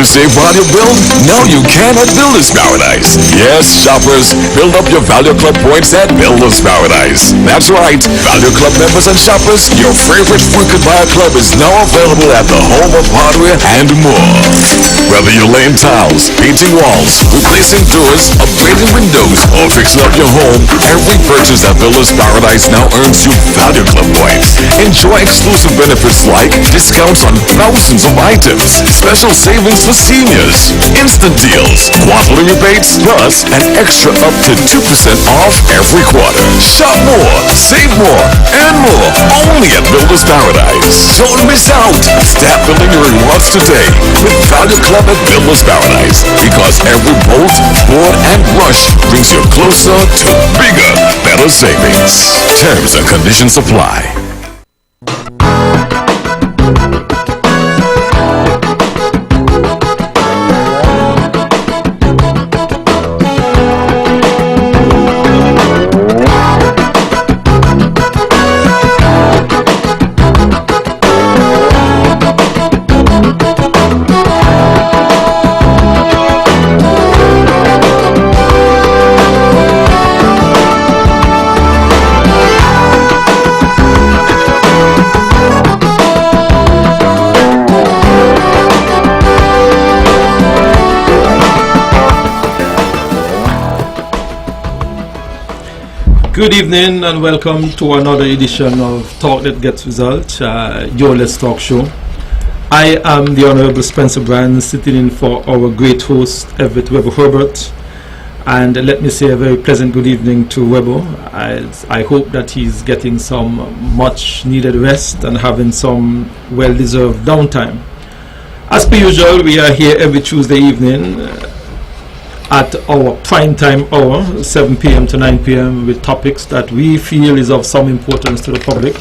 to save while you build? Now you can at Builders Paradise. Yes, shoppers, build up your Value Club points at Builders Paradise. That's right, Value Club members and shoppers, your favorite Food Could Buy a Club is now available at the home of hardware and more. Whether you're laying tiles, painting walls, replacing doors, upgrading windows, or fixing up your home, every purchase at Builders Paradise now earns you Value Club points. Enjoy exclusive benefits like discounts on thousands of items, special savings for seniors, instant deals, quarterly rebates, plus an extra up to 2% off every quarter. Shop more, save more, and more only at Builders Paradise. Don't miss out. Start building your rewards today with Value Club at Builders Paradise, because every bolt, board, and brush brings you closer to bigger, better savings. Terms and conditions apply. Good evening and welcome to another edition of Talk That Gets Results, your Let's Talk show. I am the Honorable Spencer Brand, sitting in for our great host, Everett Webber Herbert. And let me say a very pleasant good evening to Webber. I hope that he's getting some much needed rest and having some well-deserved downtime. As per usual, we are here every Tuesday evening at our prime time hour, 7 p.m. to 9 p.m. with topics that we feel is of some importance to the public.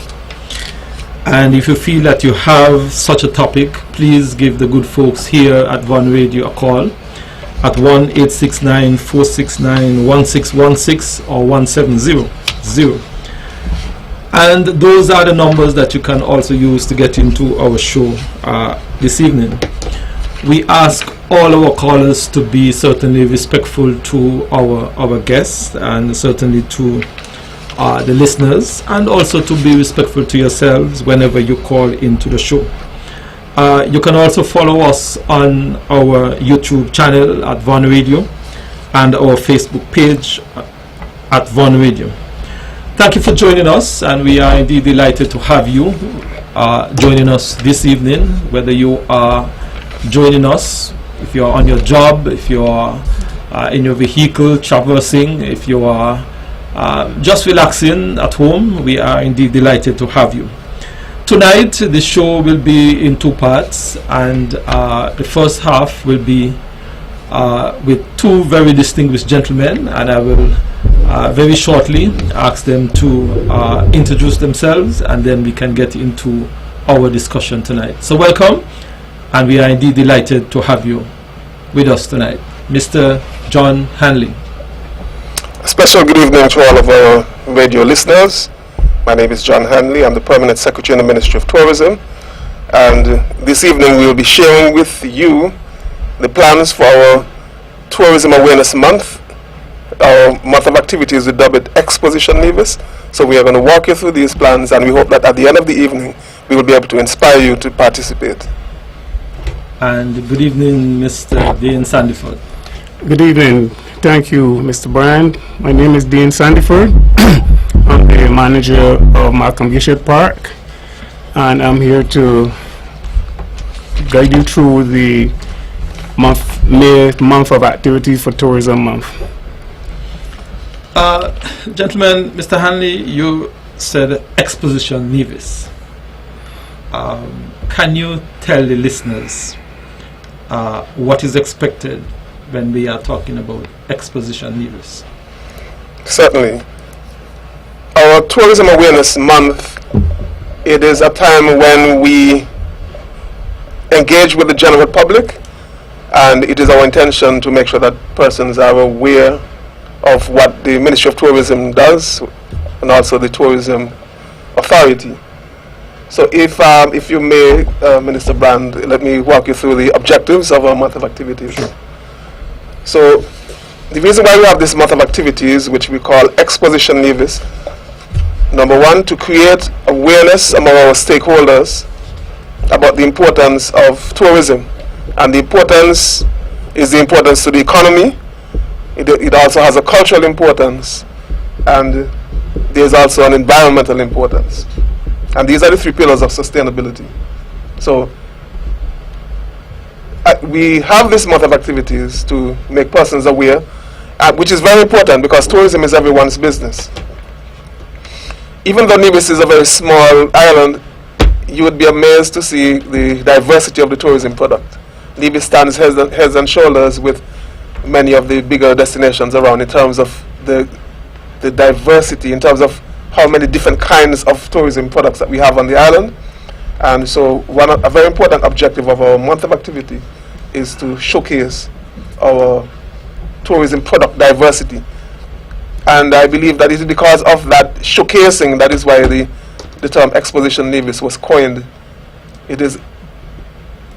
And if you feel that you have such a topic, please give the good folks here at One Radio a call at 1-869-469-1616 or 1700. And those are the numbers that you can also use to get into our show this evening. We ask all our callers to be certainly respectful to our guests and certainly to the listeners, and also to be respectful to yourselves whenever you call into the show. You can also follow us on our YouTube channel at Von Radio and our Facebook page at Von Radio. Thank you for joining us, and we are indeed delighted to have you joining us this evening, whether you are joining us, if you're on your job, if you're in your vehicle traversing, if you are just relaxing at home. We are indeed delighted to have you. Tonight the show will be in two parts, and the first half will be with two very distinguished gentlemen, and I will very shortly ask them to introduce themselves, and then we can get into our discussion tonight. So welcome. And we are indeed delighted to have you with us tonight. Mr. John Hanley. A special good evening to all of our radio listeners. My name is John Hanley. I'm the Permanent Secretary in the Ministry of Tourism. And this evening we will be sharing with you the plans for our Tourism Awareness Month. Our month of activities we dub it Exposition Nevis. So we are going to walk you through these plans, and we hope that at the end of the evening we will be able to inspire you to participate. And good evening, Mr. Dean Sandiford. Good evening. Thank you, Mr. Brand. My name is Dean Sandiford. I'm the manager of Malcolm Gishet Park, and I'm here to guide you through the month of activities for Tourism Month. Gentlemen, Mr. Hanley, you said Exposition Nevis. Can you tell the listeners what is expected when we are talking about Exposition Nevis? Certainly. Our Tourism Awareness Month, it is a time when we engage with the general public, and it is our intention to make sure that persons are aware of what the Ministry of Tourism does and also the Tourism Authority. So if you may, Minister Brand, let me walk you through the objectives of our month of activities. Sure. So the reason why we have this month of activities, which we call Exposition Nevis, number one, to create awareness among our stakeholders about the importance of tourism. And the importance is the importance to the economy. It also has a cultural importance, and there's also an environmental importance. And these are the three pillars of sustainability. So we have this month of activities to make persons aware, which is very important because tourism is everyone's business. Even though Nevis is a very small island, you would be amazed to see the diversity of the tourism product. Nevis stands heads and shoulders with many of the bigger destinations around in terms of the diversity, in terms of how many different kinds of tourism products that we have on the island. And so a very important objective of our month of activity is to showcase our tourism product diversity. And I believe that it is because of that showcasing that is why the term Exposition Nevis was coined. It is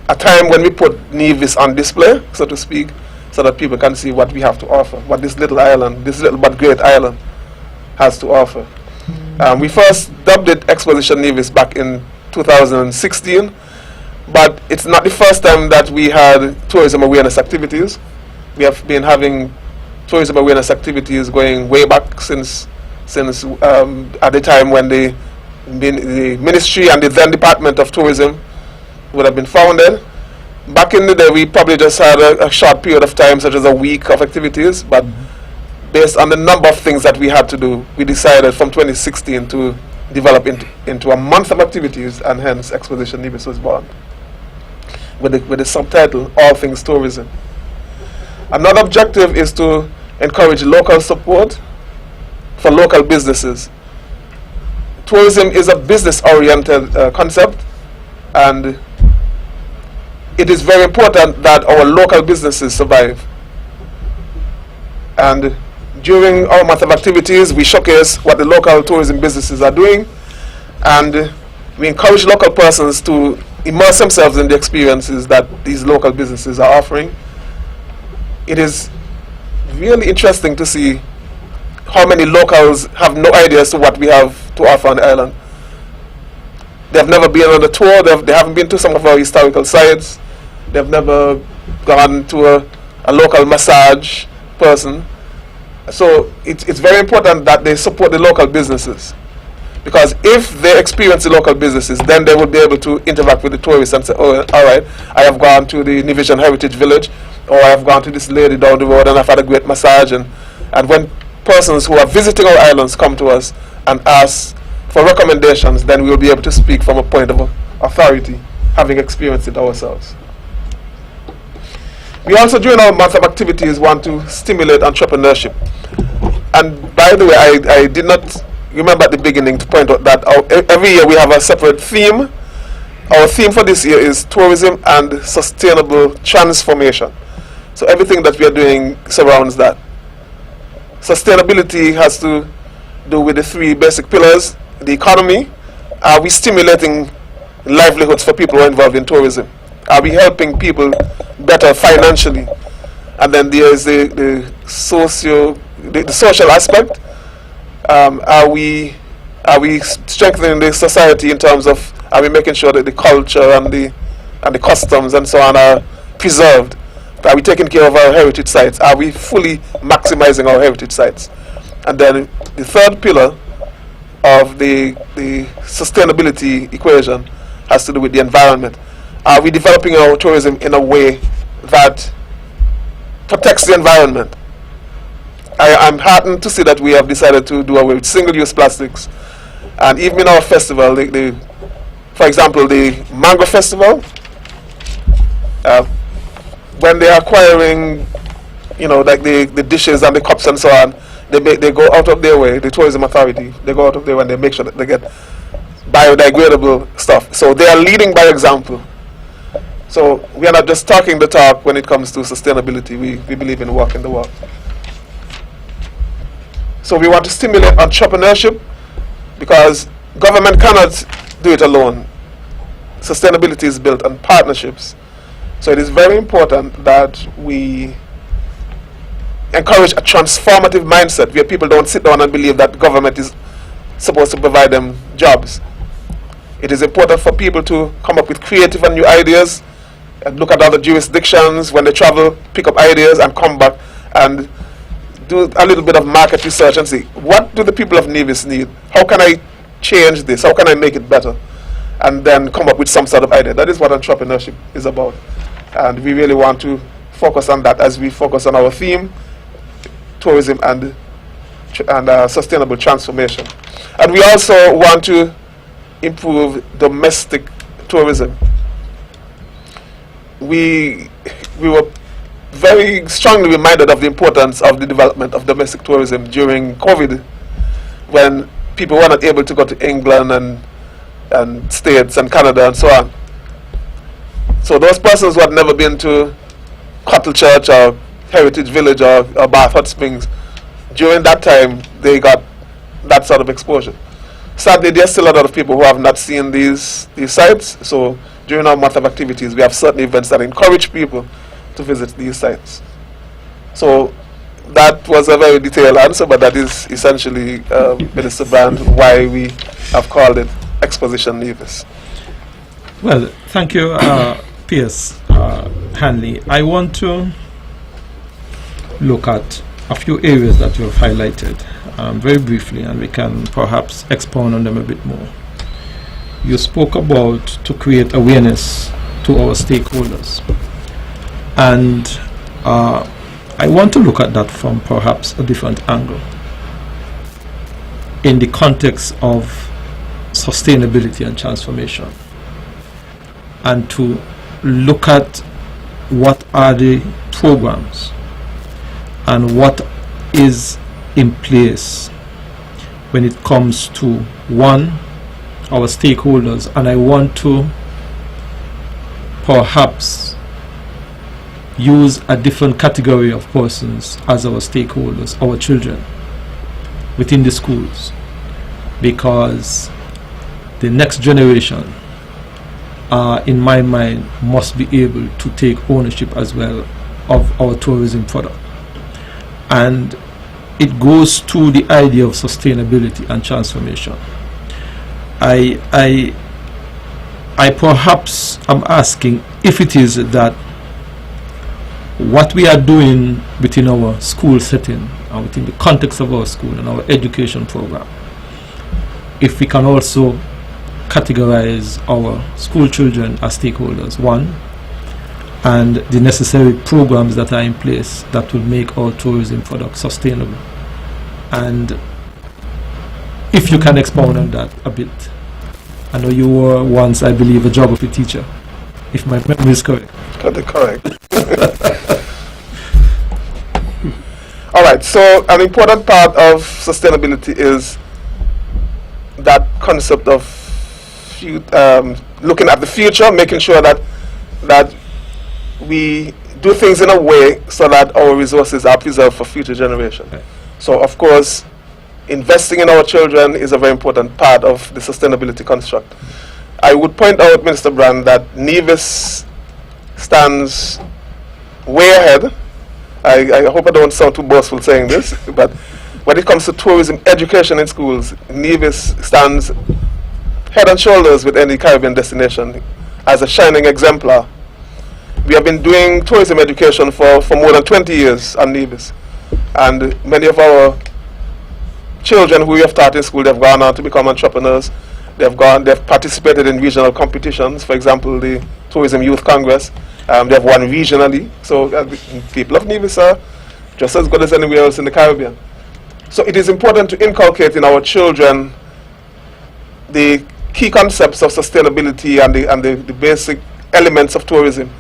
a time when we put Nevis on display, so to speak, so that people can see what we have to offer, what this little island, this little but great island has to offer. We first dubbed it Exposition Nevis back in 2016, but it's not the first time that we had tourism awareness activities. We have been having tourism awareness activities going way back since at the time when the ministry and the then Department of Tourism would have been founded. Back in the day, we probably just had a short period of time, such as a week of activities, but based on the number of things that we had to do, we decided from 2016 to develop into a month of activities, and hence Exposition Nevis was born, with the subtitle, All Things Tourism. Another objective is to encourage local support for local businesses. Tourism is a business-oriented concept, and it is very important that our local businesses survive. And during our month of activities, we showcase what the local tourism businesses are doing, and we encourage local persons to immerse themselves in the experiences that these local businesses are offering. It is really interesting to see how many locals have no idea as to what we have to offer on the island. They've never been on a tour, they haven't been to some of our historical sites, they've never gone to a local massage person. So it's very important that they support the local businesses, because if they experience the local businesses, then they will be able to interact with the tourists and say, oh, all right, I have gone to the Nevisian Heritage Village, or I have gone to this lady down the road and I've had a great massage. And when persons who are visiting our islands come to us and ask for recommendations, then we will be able to speak from a point of authority, having experienced it ourselves. We also, during our month of activities, want to stimulate entrepreneurship. And by the way, I did not remember at the beginning to point out that every year we have a separate theme. Our theme for this year is tourism and sustainable transformation. So everything that we are doing surrounds that. Sustainability has to do with the three basic pillars. The economy. Are we stimulating livelihoods for people who are involved in tourism? Are we helping people better financially? And then there is the social aspect. Are we strengthening the society in terms of, are we making sure that the culture and the customs and so on are preserved? Are we taking care of our heritage sites? Are we fully maximizing our heritage sites? And then the third pillar of the sustainability equation has to do with the environment. Are we developing our tourism in a way that protects the environment? I'm heartened to see that we have decided to do away with single-use plastics. And even in our festival, for example, the Mango Festival, when they are acquiring, like the dishes and the cups and so on, they go out of their way, the tourism authority, they go out of their way and they make sure that they get biodegradable stuff. So they are leading by example. So we are not just talking the talk when it comes to sustainability. We believe in walking the walk. So we want to stimulate entrepreneurship, because government cannot do it alone. Sustainability is built on partnerships. So it is very important that we encourage a transformative mindset where people don't sit down and believe that government is supposed to provide them jobs. It is important for people to come up with creative and new ideas and look at other jurisdictions when they travel, pick up ideas and come back and do a little bit of market research and see, what do the people of Nevis need? How can I change this? How can I make it better? And then come up with some sort of idea. That is what entrepreneurship is about. And we really want to focus on that as we focus on our theme, tourism and sustainable transformation. And we also want to improve domestic tourism. We were very strongly reminded of the importance of the development of domestic tourism during COVID, when people were not able to go to England and States and Canada and so on. So those persons who had never been to Cottle Church or Heritage Village or Bath Hot Springs, during that time they got that sort of exposure. Sadly, there's still a lot of people who have not seen these sites. So during our month of activities, we have certain events that encourage people to visit these sites. So that was a very detailed answer, but that is essentially, Minister Brand, why we have called it Exposition Nevis. Well, thank you, P.S. Hanley. I want to look at a few areas that you have highlighted very briefly, and we can perhaps expound on them a bit more. You spoke about to create awareness to our stakeholders, and I want to look at that from perhaps a different angle in the context of sustainability and transformation, and to look at what are the programs and what is in place when it comes to, one, our stakeholders. And I want to perhaps use a different category of persons as our stakeholders, our children within the schools, because the next generation, in my mind, must be able to take ownership as well of our tourism product. And it goes to the idea of sustainability and transformation. I perhaps am asking if it is that what we are doing within our school setting and within the context of our school and our education program, if we can also categorize our school children as stakeholders, one, and the necessary programs that are in place that will make our tourism product sustainable. And if you can expound on that a bit. I know you were once, I believe, a geography teacher, if my memory is correct. Correct. All right, so an important part of sustainability is that concept of looking at the future, making sure that we do things in a way so that our resources are preserved for future generations. Okay. So, of course, investing in our children is a very important part of the sustainability construct. I would point out, Minister Brand, that Nevis stands way ahead. I hope I don't sound too boastful saying this, but when it comes to tourism education in schools, Nevis stands head and shoulders with any Caribbean destination as a shining exemplar. We have been doing tourism education for more than 20 years on Nevis, and many of our children who we have taught in school, they've gone on to become entrepreneurs. They've participated in regional competitions. For example, the Tourism Youth Congress. They've won regionally. So people of Nevis are just as good as anywhere else in the Caribbean. So it is important to inculcate in our children the key concepts of sustainability and the basic elements of tourism,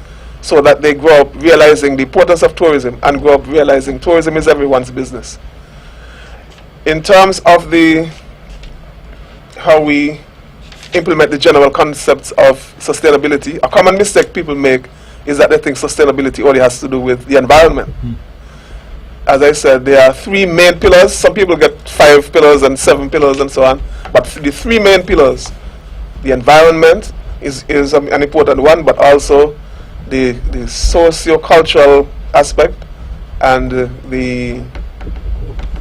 so that they grow up realizing the importance of tourism and grow up realizing tourism is everyone's business. In terms of how we implement the general concepts of sustainability, a common mistake people make is that they think sustainability only has to do with the environment. As I said, there are three main pillars. Some people get 5 pillars and 7 pillars and so on, but the 3 main pillars The environment is an important one, but also the socio-cultural aspect and the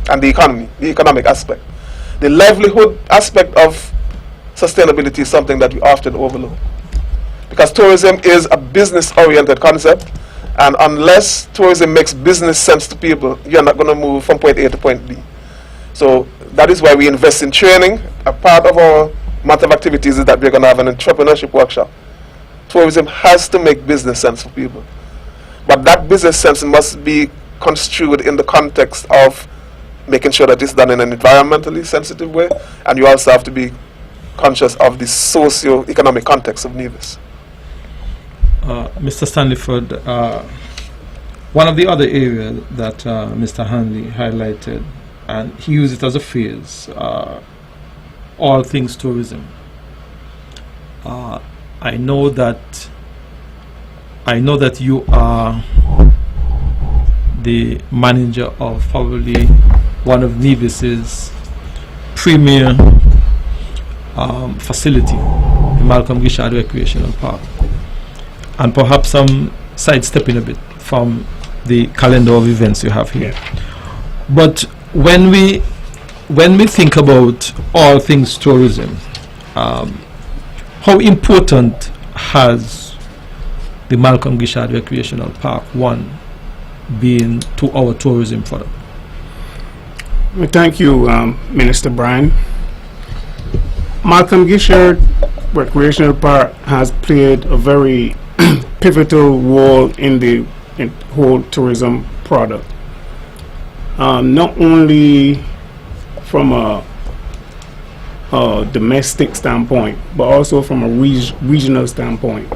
economy, the economic aspect. The livelihood aspect of sustainability is something that we often overlook, because tourism is a business-oriented concept, and unless tourism makes business sense to people, you're not going to move from point A to point B. So that is why we invest in training. A part of our month of activities is that we're going to have an entrepreneurship workshop. Tourism has to make business sense for people, but that business sense must be construed in the context of making sure that it's done in an environmentally sensitive way, and you also have to be conscious of the socio-economic context of Nevis. Mr. Standiford, one of the other areas that Mr. Hanley highlighted, and he used it as a phrase, all things tourism. I know that you are the manager of probably one of Nevis's premier facility, the Malcolm Gishard Recreational Park, and perhaps I'm sidestepping a bit from the calendar of events you have here. But when we think about all things tourism, how important has the Malcolm Gishard Recreational Park been to our tourism product? Well, thank you, Minister Brian. Malcolm Gishard Recreational Park has played a very pivotal role in the whole tourism product. Not only from a domestic standpoint, but also from a regional standpoint.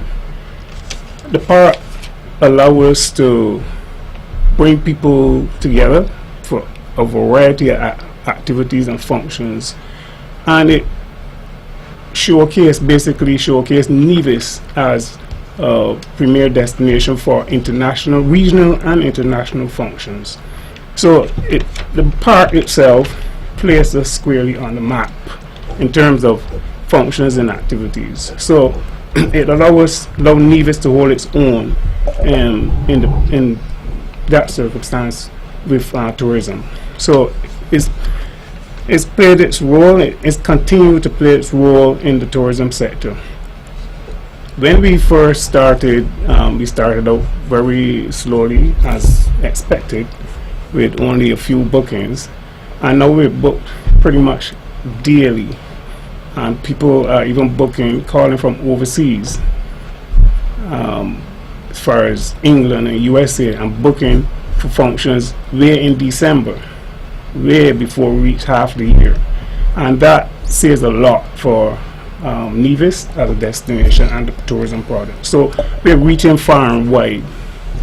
The park allows us to bring people together for a variety of activities and functions, and it basically showcase Nevis as a premier destination for regional and international functions. So the park itself places us squarely on the map in terms of functions and activities. So it allows Nevis to hold its own in that circumstance with tourism. So it's played its role. It's continued to play its role in the tourism sector. When we first started, we started out very slowly, as expected, with only a few bookings, and now we're booked pretty much daily, and people are even calling from overseas, as far as England and USA, and booking for functions way in December, way before we reach half the year, and that says a lot for Nevis as a destination and the tourism product. So we're reaching far and wide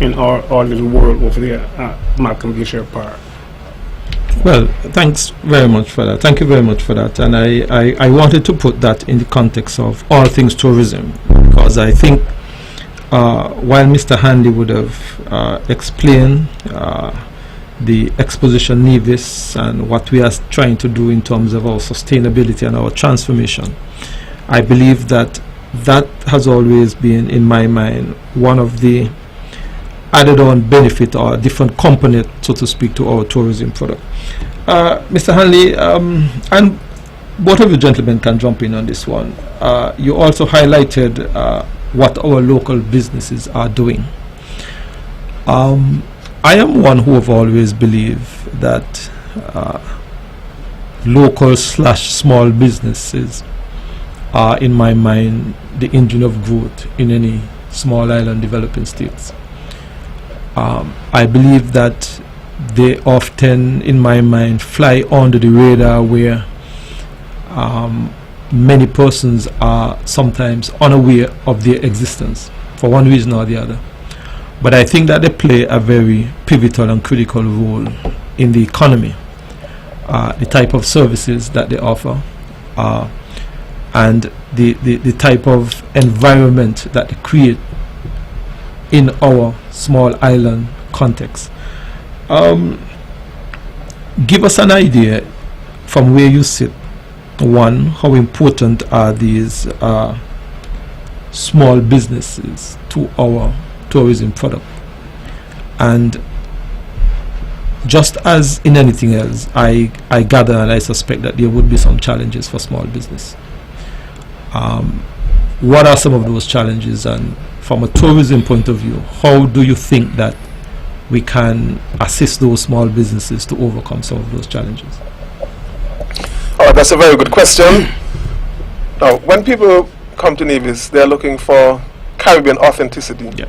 in our little world over there at Malcolm Gishard Park. Well, thanks very much for that. Thank you very much for that. And I wanted to put that in the context of all things tourism, because I think while Mr. Hanley would have explained the exposition Nevis and what we are trying to do in terms of our sustainability and our transformation, I believe that has always been, in my mind, one of the added on benefit or different component, so to speak, to our tourism product. Mr. Hanley, and both of you gentlemen can jump in on this one. You also highlighted what our local businesses are doing. I am one who have always believed that local/small businesses are, in my mind, the engine of growth in any small island developing states. I believe that they often, in my mind, fly under the radar, where many persons are sometimes unaware of their existence for one reason or the other. But I think that they play a very pivotal and critical role in the economy, the type of services that they offer, and the type of environment that they create in our small island context. Give us an idea from where you sit one, how important are these small businesses to our tourism product? And just as in anything else, I gather and I suspect that there would be some challenges for small business. What are some of those challenges, and from a tourism point of view, how do you think that we can assist those small businesses to overcome some of those challenges? Oh, that's a very good question. Now, when people come to Nevis, they're looking for Caribbean authenticity. Yeah.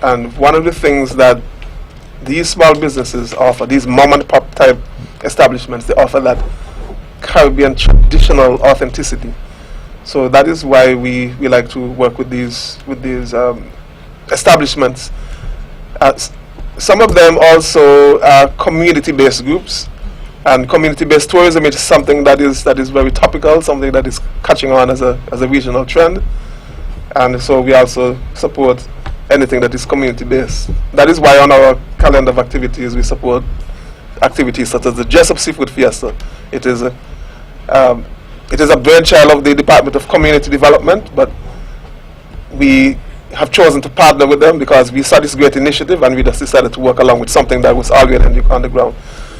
And one of the things that these small businesses offer, these mom and pop type establishments, they offer that Caribbean traditional authenticity. So that is why we like to work with these establishments. Some of them also are community-based groups, and community-based tourism is something that is very topical, something that is catching on as a regional trend. And so we also support anything that is community-based. That is why on our calendar of activities we support activities such as the Jessup Seafood Fiesta. It is a brainchild of the Department of Community Development, but we have chosen to partner with them because we saw this great initiative and we just decided to work along with something that was already on the ground.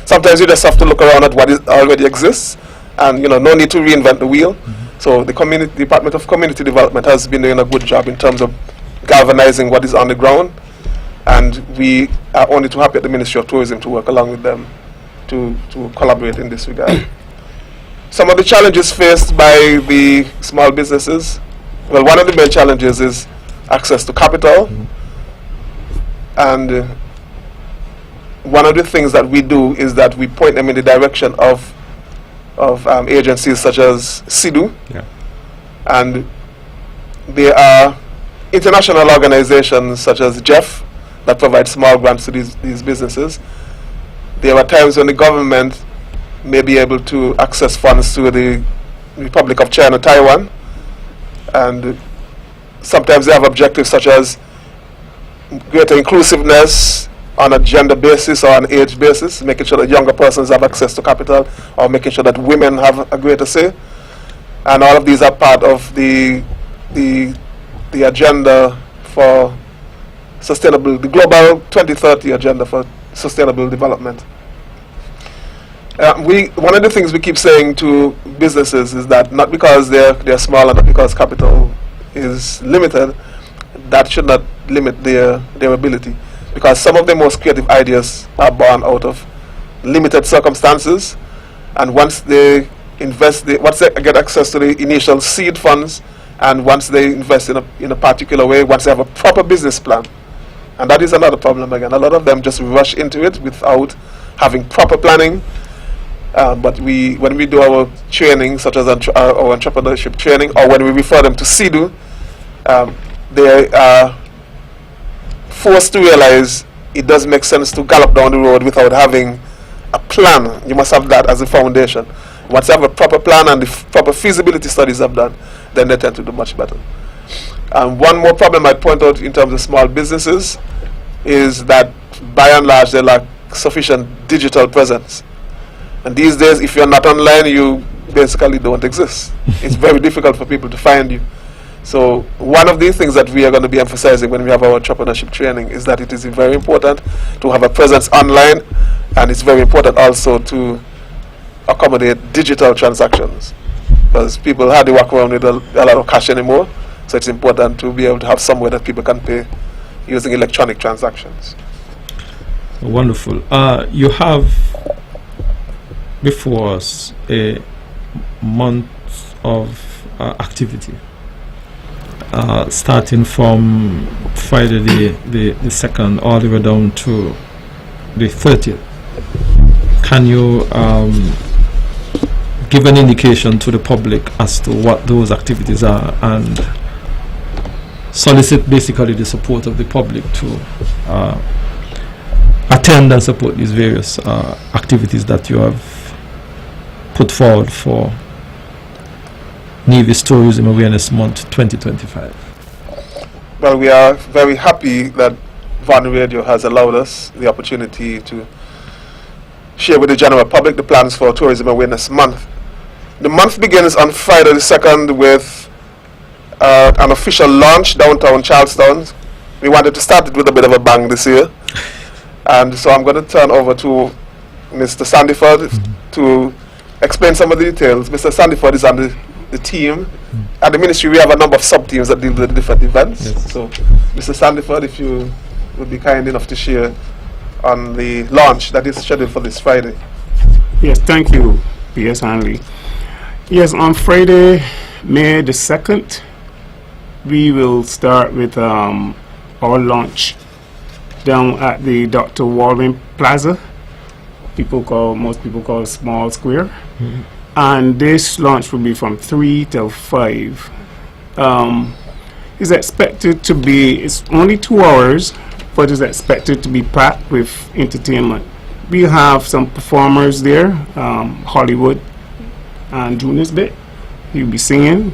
Sometimes you just have to look around at what already exists, and no need to reinvent the wheel. So the Department of Community Development has been doing a good job in terms of galvanizing what is on the ground, and we are only too happy at the Ministry of Tourism to work along with them to collaborate in this regard. Some of the challenges faced by the small businesses, well, one of the main challenges is access to capital. And one of the things that we do is that we point them in the direction of agencies such as SIDU. Yeah. And there are international organizations such as JEF that provide small grants to these businesses. There are times when the government may be able to access funds to the Republic of China, Taiwan, and sometimes they have objectives such as greater inclusiveness on a gender basis or an age basis, making sure that younger persons have access to capital, or making sure that women have a greater say. And all of these are part of the agenda for the Global 2030 Agenda for Sustainable Development. One of the things we keep saying to businesses is that not because they're small and not because capital is limited, that should not limit their ability. Because some of the most creative ideas are born out of limited circumstances, and once they once they get access to the initial seed funds, and once they invest in a particular way, once they have a proper business plan, and that is another problem again. A lot of them just rush into it without having proper planning. But when we do our training, such as our entrepreneurship training, or when we refer them to SIDU, they are forced to realize it doesn't make sense to gallop down the road without having a plan. You must have that as a foundation. Once you have a proper plan and the proper feasibility studies have done, then they tend to do much better. One more problem I'd point out in terms of small businesses is that by and large they lack sufficient digital presence. And these days, if you're not online, you basically don't exist. It's very difficult for people to find you. So one of the things that we are going to be emphasizing when we have our entrepreneurship training is that it is very important to have a presence online, and it's very important also to accommodate digital transactions, because people hardly walk around with a lot of cash anymore. So it's important to be able to have somewhere that people can pay using electronic transactions. Wonderful. You have before us a month of activity, starting from Friday the 2nd all the way down to the 30th. Can you give an indication to the public as to what those activities are, and solicit basically the support of the public to attend and support these various activities that you have put forward for Nevis Tourism Awareness Month 2025? Well, we are very happy that Van Radio has allowed us the opportunity to share with the general public the plans for Tourism Awareness Month. The month begins on Friday the 2nd with an official launch downtown Charlestown. We wanted to start it with a bit of a bang this year. And so I'm going to turn over to Mr. Sandiford to explain some of the details. Mr. Sandiford is on the team. At the ministry, we have a number of sub-teams that deal with different events. Yes. So, Mr. Sandiford, if you would be kind enough to share on the launch that is scheduled for this Friday. Yes, thank you, P.S. Hanley. Yes, on Friday, May the 2nd, we will start with our launch down at the Dr. Walden Plaza. Most people call it Small Square. And this launch will be from 3 till 5. It's expected to be, it's only 2 hours, but it's expected to be packed with entertainment. We have some performers there, Hollywood and Junior's Bit. He'll be singing.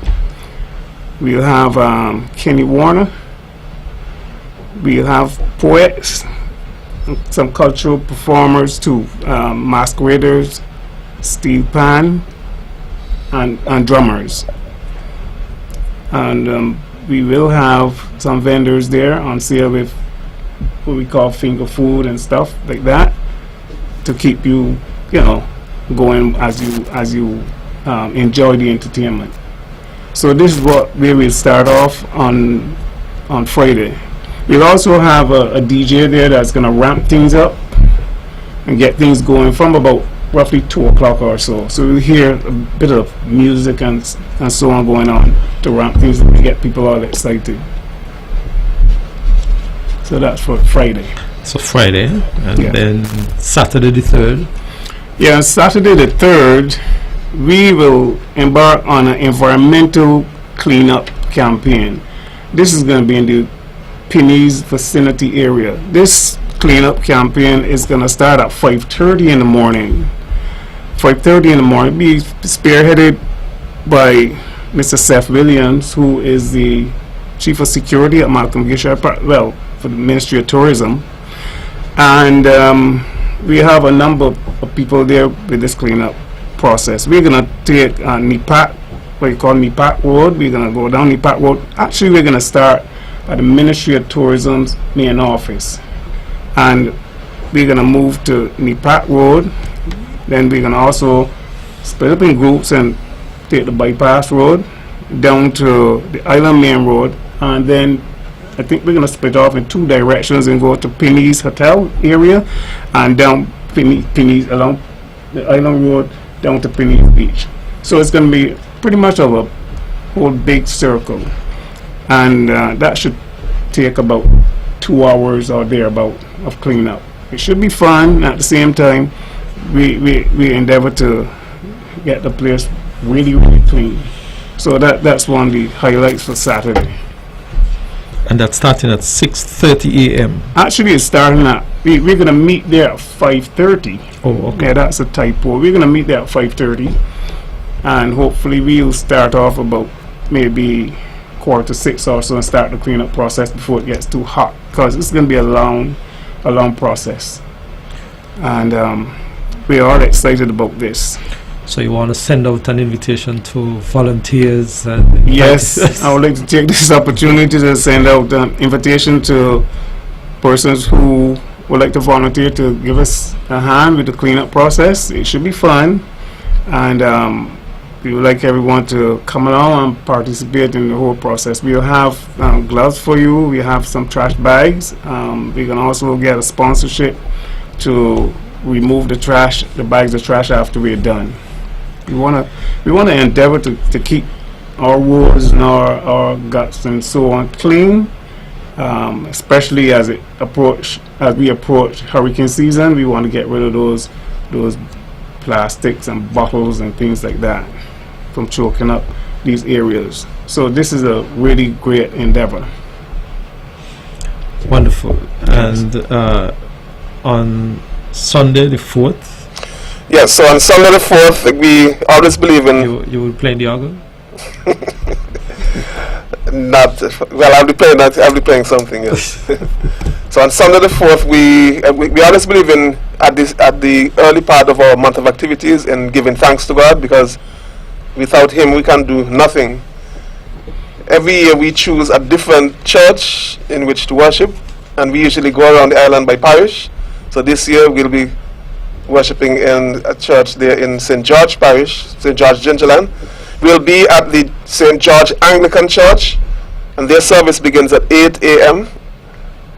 We'll have Kenny Warner. We'll have poets, some cultural performers too, masqueraders, steel pan, and drummers. And we will have some vendors there on sale with what we call finger food and stuff like that to keep you, going as you enjoy the entertainment. So this is where we'll start off on Friday. We'll also have a DJ there that's going to ramp things up and get things going from about roughly 2 o'clock or so. So we'll hear a bit of music and so on going on to ramp things up and get people all excited. So that's for Friday. So Friday, and Yeah. then Saturday the 3rd. Yeah, Saturday the 3rd, we will embark on an environmental cleanup campaign. This is going to be in the Penny's vicinity area. This cleanup campaign is going to start at 5:30 in the morning. 5:30 in the morning, be spearheaded by Mr. Seth Williams, who is the Chief of Security at Malcolm Gisher, for the Ministry of Tourism. And we have a number of people there with this cleanup process. We're going to take Nipak, what you call Nipak Road. We're going to go down Nipak Road. Actually, we're going to start at the Ministry of Tourism's main office. And we're going to move to Nipak Road. Then we're going to also split up in groups and take the bypass road down to the Island Main Road. And then I think we're going to split off in 2 directions and go to Penny's Hotel area and down Penny's along the Island Road down to Penny's Beach. So it's going to be pretty much of a whole big circle. And that should take about 2 hours or thereabout of cleanup. It should be fun. At the same time, we endeavor to get the place really, really clean. So that's one of the highlights for Saturday. And that's starting at 6:30 a.m. Actually, it's starting at, we're going to meet there at 5:30. Oh, okay. Yeah, that's a typo. We're going to meet there at 5:30. And hopefully we'll start off about maybe 5:45 or so and start the cleanup process before it gets too hot, because it's going to be a long process. And we're all excited about this. So you want to send out an invitation to volunteers? And Yes, I would like to take this opportunity to send out an invitation to persons who would like to volunteer to give us a hand with the cleanup process. It should be fun, and we would like everyone to come along and participate in the whole process. We'll have gloves for you. We have some trash bags. We can also get a sponsorship to remove the trash, the bags of trash after we're done. We wanna endeavor to keep our roads and our guts and so on clean, especially as we approach hurricane season. We want to get rid of those plastics and bottles and things like that from choking up these areas. So this is a really great endeavor. Wonderful. And on Sunday the 4th, Yes, so on Sunday the 4th, we always believe in... you will play the organ? I'll be playing something, yes. So on Sunday the 4th, we always believe in, at the early part of our month of activities, in giving thanks to God, because Without him, we can do nothing. Every year we choose a different church in which to worship, and we usually go around the island by parish. So this year we'll be worshipping in a church there in St. George Parish, St. George Gingerland. We'll be at the St. George Anglican Church, and their service begins at 8 a.m.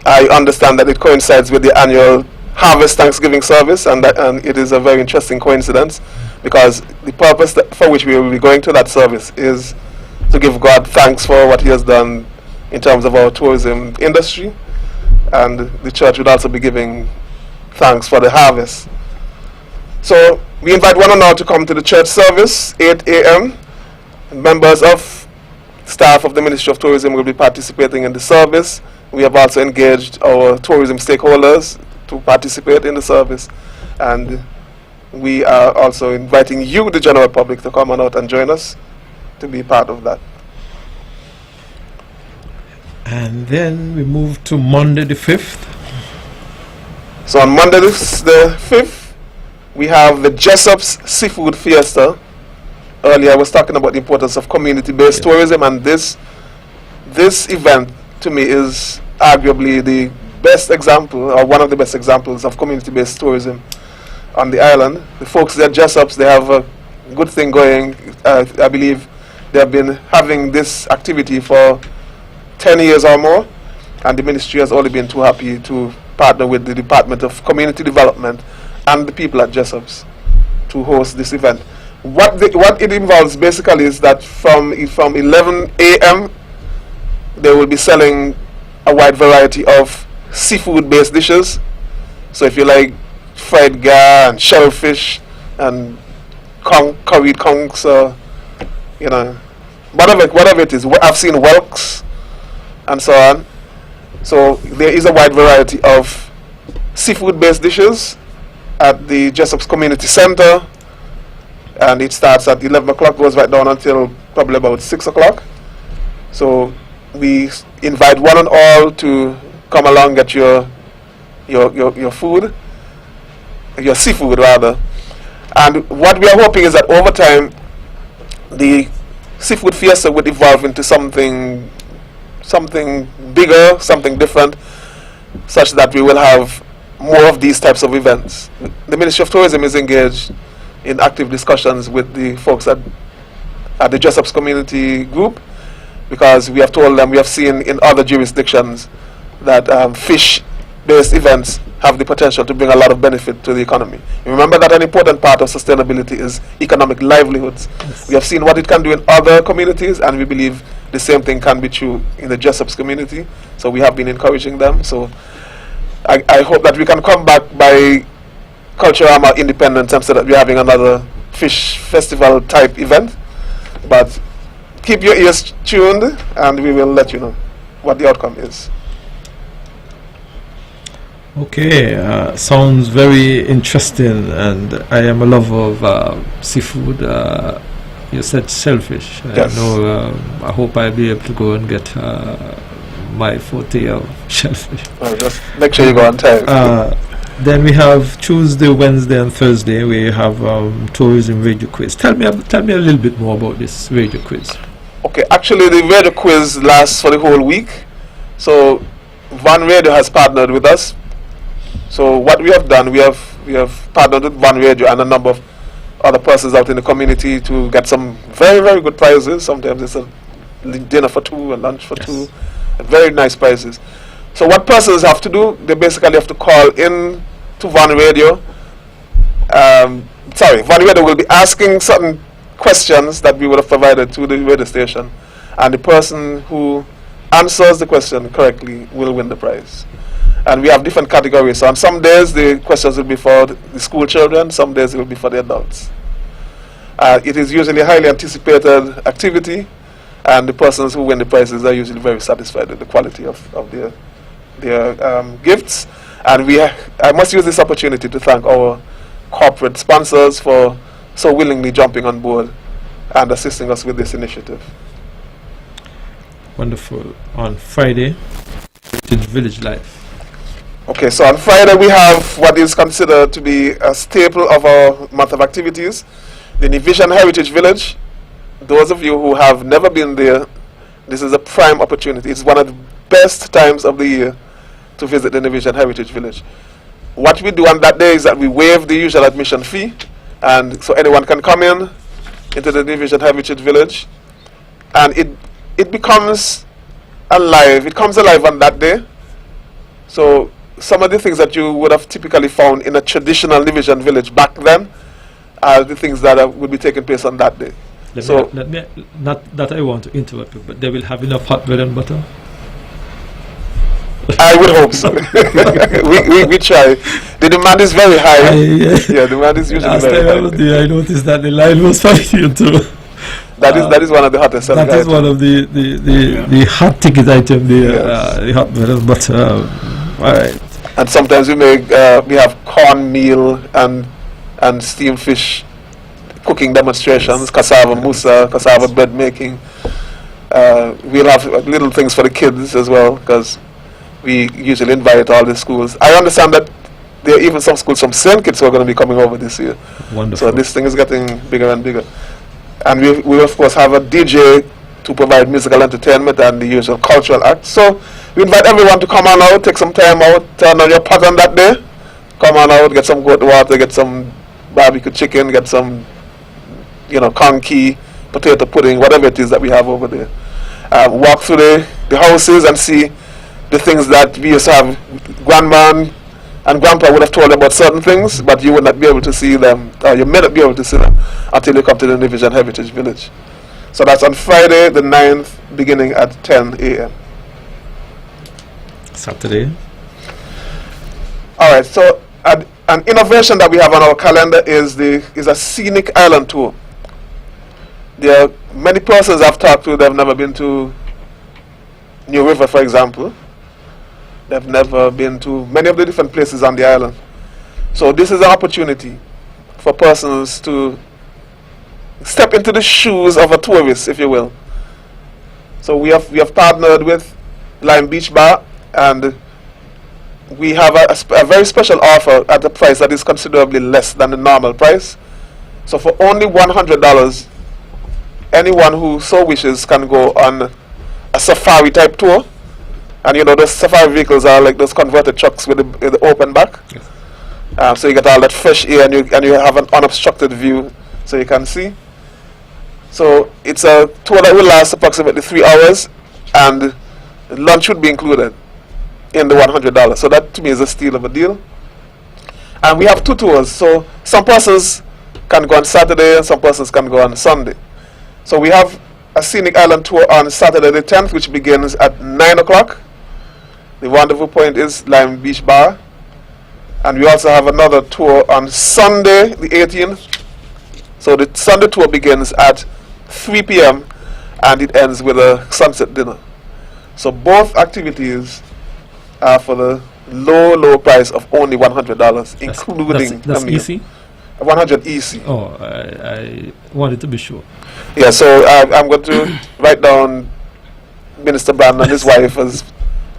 I understand that it coincides with the annual Harvest Thanksgiving service, and it is a very interesting coincidence, because the purpose for which we will be going to that service is to give God thanks for what he has done in terms of our tourism industry, and the church would also be giving thanks for the harvest. So we invite one and all to come to the church service, 8 a.m. Members of staff of the Ministry of Tourism will be participating in the service. We have also engaged our tourism stakeholders to participate in the service, and we are also inviting you, the general public, to come on out and join us to be part of that. And then we move to Monday the 5th. So on Monday the 5th, we have the Jessop's Seafood Fiesta. Earlier I was talking about the importance of community-based tourism, and this event to me is arguably the best example, or one of the best examples, of community-based tourism on the island. The folks there at Jessop's, they have a good thing going. I believe they have been having this activity for 10 years or more, and the ministry has only been too happy to partner with the Department of Community Development and the people at Jessop's to host this event. What it involves basically is that from 11 a.m. they will be selling a wide variety of seafood-based dishes. So if you like fried gar and shellfish and curried conchs, you know, whatever it is. I've seen whelks and so on. So there is a wide variety of seafood-based dishes at the Jessop's Community Center, and it starts at 11 o'clock, goes right down until probably about 6 o'clock. So we invite one and all to come along, get your food, your seafood rather. And what we are hoping is that over time, the seafood fiesta would evolve into something bigger, something different, such that we will have more of these types of events. The Ministry of Tourism is engaged in active discussions with the folks at the Jessop's Community Group, because we have told them, we have seen in other jurisdictions that fish-based events have the potential to bring a lot of benefit to the economy. Remember that an important part of sustainability is economic livelihoods. Yes. We have seen what it can do in other communities, and we believe the same thing can be true in the Jessop's community. So we have been encouraging them. So I hope that we can come back by Culturama Independence and so that we're having another fish festival type event. But keep your ears tuned, and we will let you know what the outcome is. Okay, sounds very interesting, and I am a lover of seafood. You said shellfish. Yes. I hope I'll be able to go and get my forte of shellfish. Just make sure you go on time. Then we have Tuesday, Wednesday, and Thursday. We have tourism radio quiz. Tell me a little bit more about this radio quiz. Okay, actually the radio quiz lasts for the whole week. So Van Radio has partnered with us. So what we have done, we have partnered with Van Radio and a number of other persons out in the community to get some very, very good prizes. Sometimes it's a dinner for two, a lunch for two, very nice prizes. So what persons have to do, they basically have to call in to Van Radio. Van Radio will be asking certain questions that we would have provided to the radio station, and the person who answers the question correctly will win the prize. And we have different categories. So on some days the questions will be for the school children, some days it will be for the adults. It is usually a highly anticipated activity, and the persons who win the prizes are usually very satisfied with the quality of their gifts. And I must use this opportunity to thank our corporate sponsors for so willingly jumping on board and assisting us with this initiative. Wonderful. On Friday, Village Life. Okay, so on Friday we have what is considered to be a staple of our month of activities, the Vision Heritage Village. those of you who have never been there, this is a prime opportunity. It's one of the best times of the year to visit the Division Heritage Village. What we do on that day is that we waive the usual admission fee, and so anyone can come in into the Division Heritage Village, and it becomes alive. It comes alive on that day. So some of the things that you would have typically found in a traditional Division village back then are the things that would be taking place on that day. Let me, not that I want to interrupt you, but they will have enough hot bread and butter? I would hope so. we try. The demand is very high. Yeah, demand is usually very high. Last time I was there, I noticed that the line was fighting too. That is one of the hottest. That is one of the hot ticket item there. Yes. The hot bread and butter. All right. And sometimes we have cornmeal and steamed fish cooking demonstrations, cassava moussa, cassava bread making. We'll have little things for the kids as well, because we usually invite all the schools. I understand that there are even some schools from St. Kitts who are going to be coming over this year. Wonderful. So this thing is getting bigger and bigger. And we of course have a DJ to provide musical entertainment and the usual cultural acts. So we invite everyone to come on out, take some time out, turn on your pot on that day. Come on out, get some goat water, get some barbecue chicken, get some, conky, potato pudding, whatever it is that we have over there. Walk through the houses and see the things that we used to have. Grandma and grandpa would have told about certain things, but you would not be able to see them, or you may not be able to see them until you come to the Division Heritage Village. So that's on Friday the 9th, beginning at 10 a.m. Saturday. All right, so an innovation that we have on our calendar is a scenic island tour. There are many persons I've talked to that have never been to New River, for example. They've never been to many of the different places on the island. So this is an opportunity for persons to step into the shoes of a tourist, if you will. So we have partnered with Lime Beach Bar, and we have a very special offer at a price that is considerably less than the normal price. So for only $100, anyone who so wishes can go on a safari type tour. And those safari vehicles are like those converted trucks with the open back. Yes. So you get all that fresh air, and you have an unobstructed view, so you can see. So it's a tour that will last approximately 3 hours, and lunch would be included in the $100. So that to me is a steal of a deal. And we have 2 tours. So some persons can go on Saturday and some persons can go on Sunday. So we have a scenic island tour on Saturday the 10th, which begins at 9 o'clock. The rendezvous point is Lime Beach Bar. And we also have another tour on Sunday the 18th. So the Sunday tour begins at 3 p.m. and it ends with a sunset dinner. So both activities are for the low price of only $100, including that's easy? 100 EC. Oh, I wanted to be sure. Yeah, so I'm going to write down Minister Brand and his wife as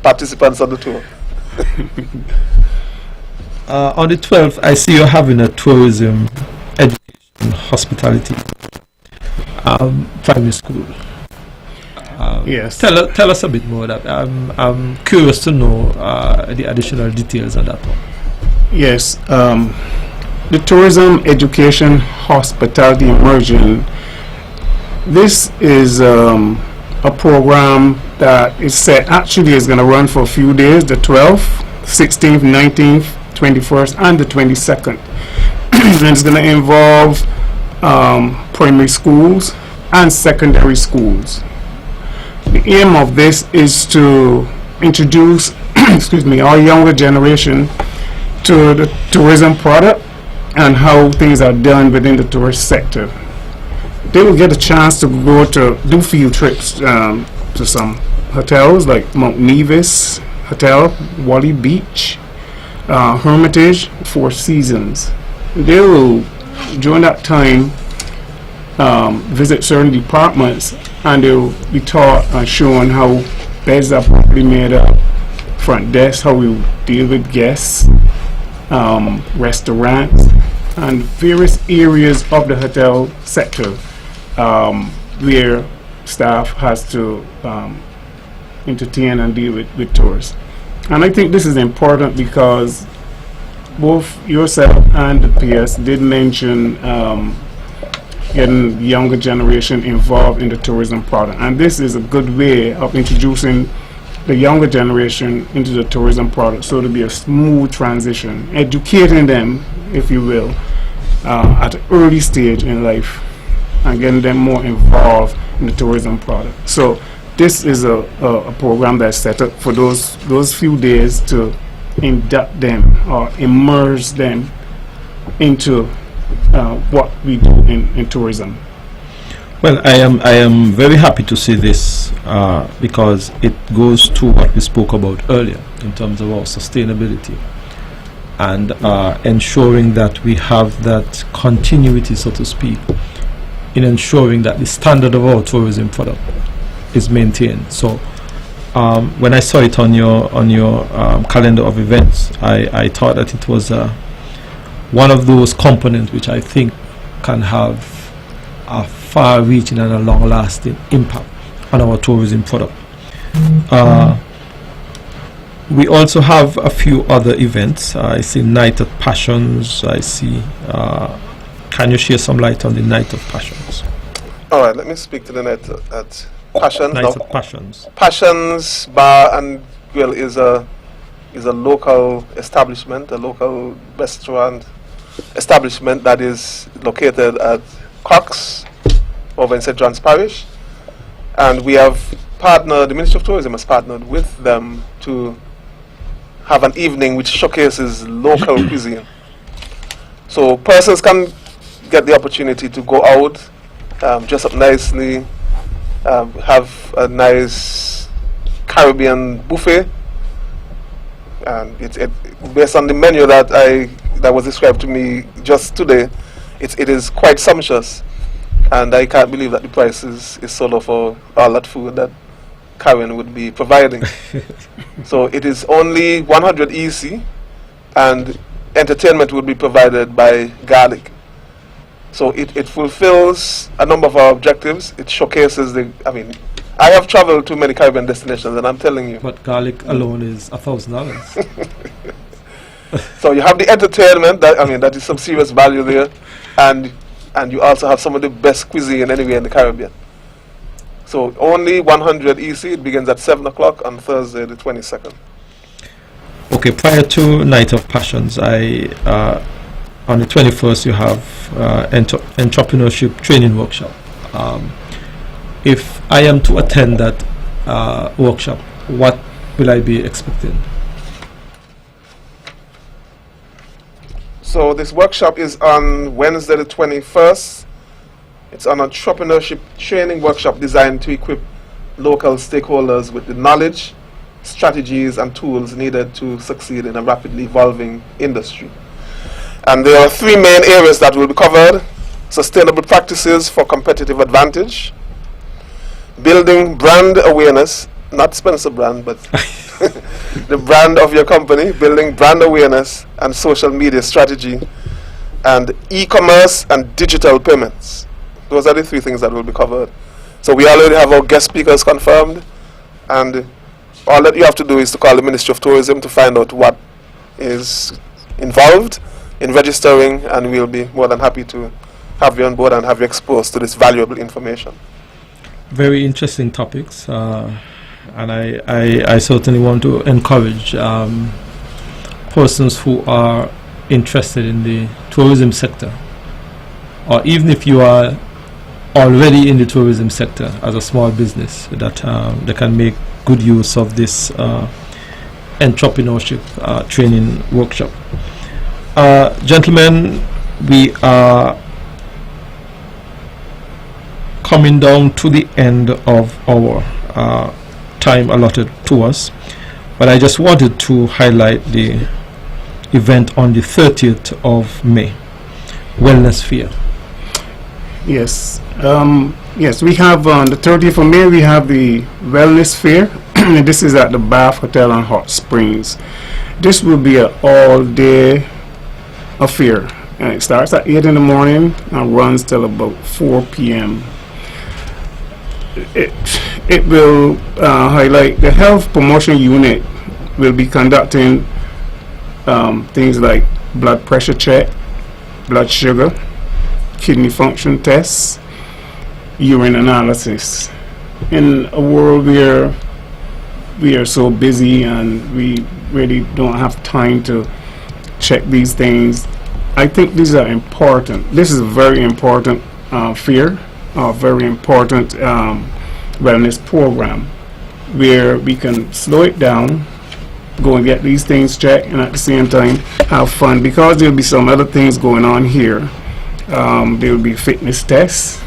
participants on the tour. On the 12th, I see you're having a tourism, education, hospitality, primary school. Yes. Tell us a bit more of that. I'm curious to know the additional details on that one. Yes. The tourism, education, hospitality immersion. This is a program that is set, actually is going to run for a few days, the 12th, 16th, 19th, 21st, and the 22nd. And it's going to involve primary schools and secondary schools. The aim of this is to introduce our younger generation to the tourism product and how things are done within the tourist sector. They will get a chance to go to do field trips to some hotels like Mount Nevis Hotel, Wally Beach, Hermitage, Four Seasons. They will, during that time, visit certain departments, and they will be taught and shown how beds are properly made up, front desk, how we deal with guests, restaurants, and various areas of the hotel sector. where staff has to entertain and deal with tourists. And I think this is important because both yourself and the PS did mention getting the younger generation involved in the tourism product. And this is a good way of introducing the younger generation into the tourism product, so to be a smooth transition, educating them, if you will, at an early stage in life and getting them more involved in the tourism product. So this is a program that's set up for those few days to induct them or immerse them into what we do in tourism. Well, I am very happy to see this because it goes to what we spoke about earlier in terms of our sustainability and ensuring that we have that continuity, so to speak, in ensuring that the standard of our tourism product is maintained. So when I saw it on your calendar of events, I thought that it was one of those components which I think can have a far-reaching and a long-lasting impact on our tourism product. We also have a few other events. I see Night of Passions. I see. Can you share some light on the Night of Passions? All right, let me speak to the Night at Passions. Night of Passions. Passions Bar and Grill is a local establishment, a local restaurant establishment that is located at Cox over in St. John's Parish, and we have partnered, the Ministry of Tourism has partnered with them to have an evening which showcases local cuisine. So persons can get the opportunity to go out, dress up nicely, have a nice Caribbean buffet, and it based on the menu that was described to me just today, it is quite sumptuous, and I can't believe that the price is so low for all that food that Karen would be providing. So it is only 100 EC, and entertainment will be provided by Garlic. So it fulfills a number of our objectives. It showcases I have traveled to many Caribbean destinations, and I'm telling you. But Garlic alone is $1,000. So you have the entertainment, that is some serious value there, and you also have some of the best cuisine anywhere in the Caribbean. So only 100 EC, it begins at 7 o'clock on Thursday the 22nd. Okay, prior to Night of Passions, on the 21st you have entrepreneurship training workshop. If I am to attend that workshop, what will I be expecting? So this workshop is on Wednesday the 21st. It's an entrepreneurship training workshop designed to equip local stakeholders with the knowledge, strategies and tools needed to succeed in a rapidly evolving industry. And there are three main areas that will be covered: sustainable practices for competitive advantage, building brand awareness, not Spencer brand, but the brand of your company, building brand awareness and social media strategy, and e-commerce and digital payments. Those are the three things that will be covered. So we already have our guest speakers confirmed, and all that you have to do is to call the Ministry of Tourism to find out what is involved in registering, and we'll be more than happy to have you on board and have you exposed to this valuable information. Very interesting topics, and I certainly want to encourage persons who are interested in the tourism sector, or even if you are already in the tourism sector as a small business, that they can make good use of this entrepreneurship training workshop. Gentlemen, we are coming down to the end of our time allotted to us, but I just wanted to highlight the event on the 30th of May, Wellness Fair. Yes, yes, we have on the 30th of May we have the Wellness Fair. This is at the Bath Hotel and Hot Springs. This will be an all-day affair, and it starts at 8 in the morning and runs till about 4 p.m. it will highlight the health promotion unit will be conducting things like blood pressure check, blood sugar, kidney function tests, urine analysis. In a world where we are so busy and we really don't have time to check these things, I think these are important. This is a very important fair, a very important wellness program where we can slow it down, go and get these things checked, and at the same time have fun, because there'll be some other things going on here. There will be fitness tests,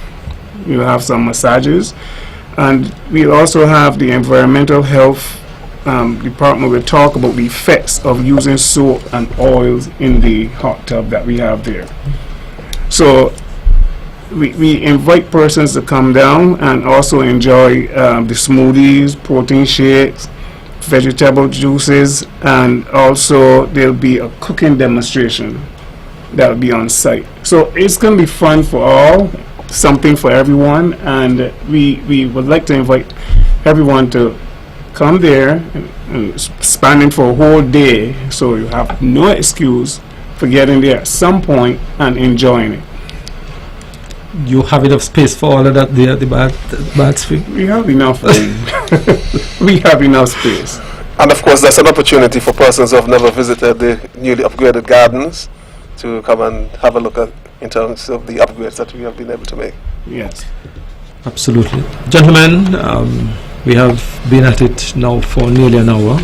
you'll have some massages, and we'll also have the environmental health department will talk about the effects of using soap and oils in the hot tub that we have there. So we invite persons to come down and also enjoy the smoothies, protein shakes, vegetable juices, and also there'll be a cooking demonstration that'll be on site. So it's going to be fun for all, something for everyone, and we would like to invite everyone to come there and spanning for a whole day, so you have no excuse for getting there at some point and enjoying it. You have enough space for all of that there at the bath spring? We have enough room. We have enough space. And of course, that's an opportunity for persons who have never visited the newly upgraded gardens to come and have a look at in terms of the upgrades that we have been able to make. Yes. Absolutely. Gentlemen, we have been at it now for nearly an hour.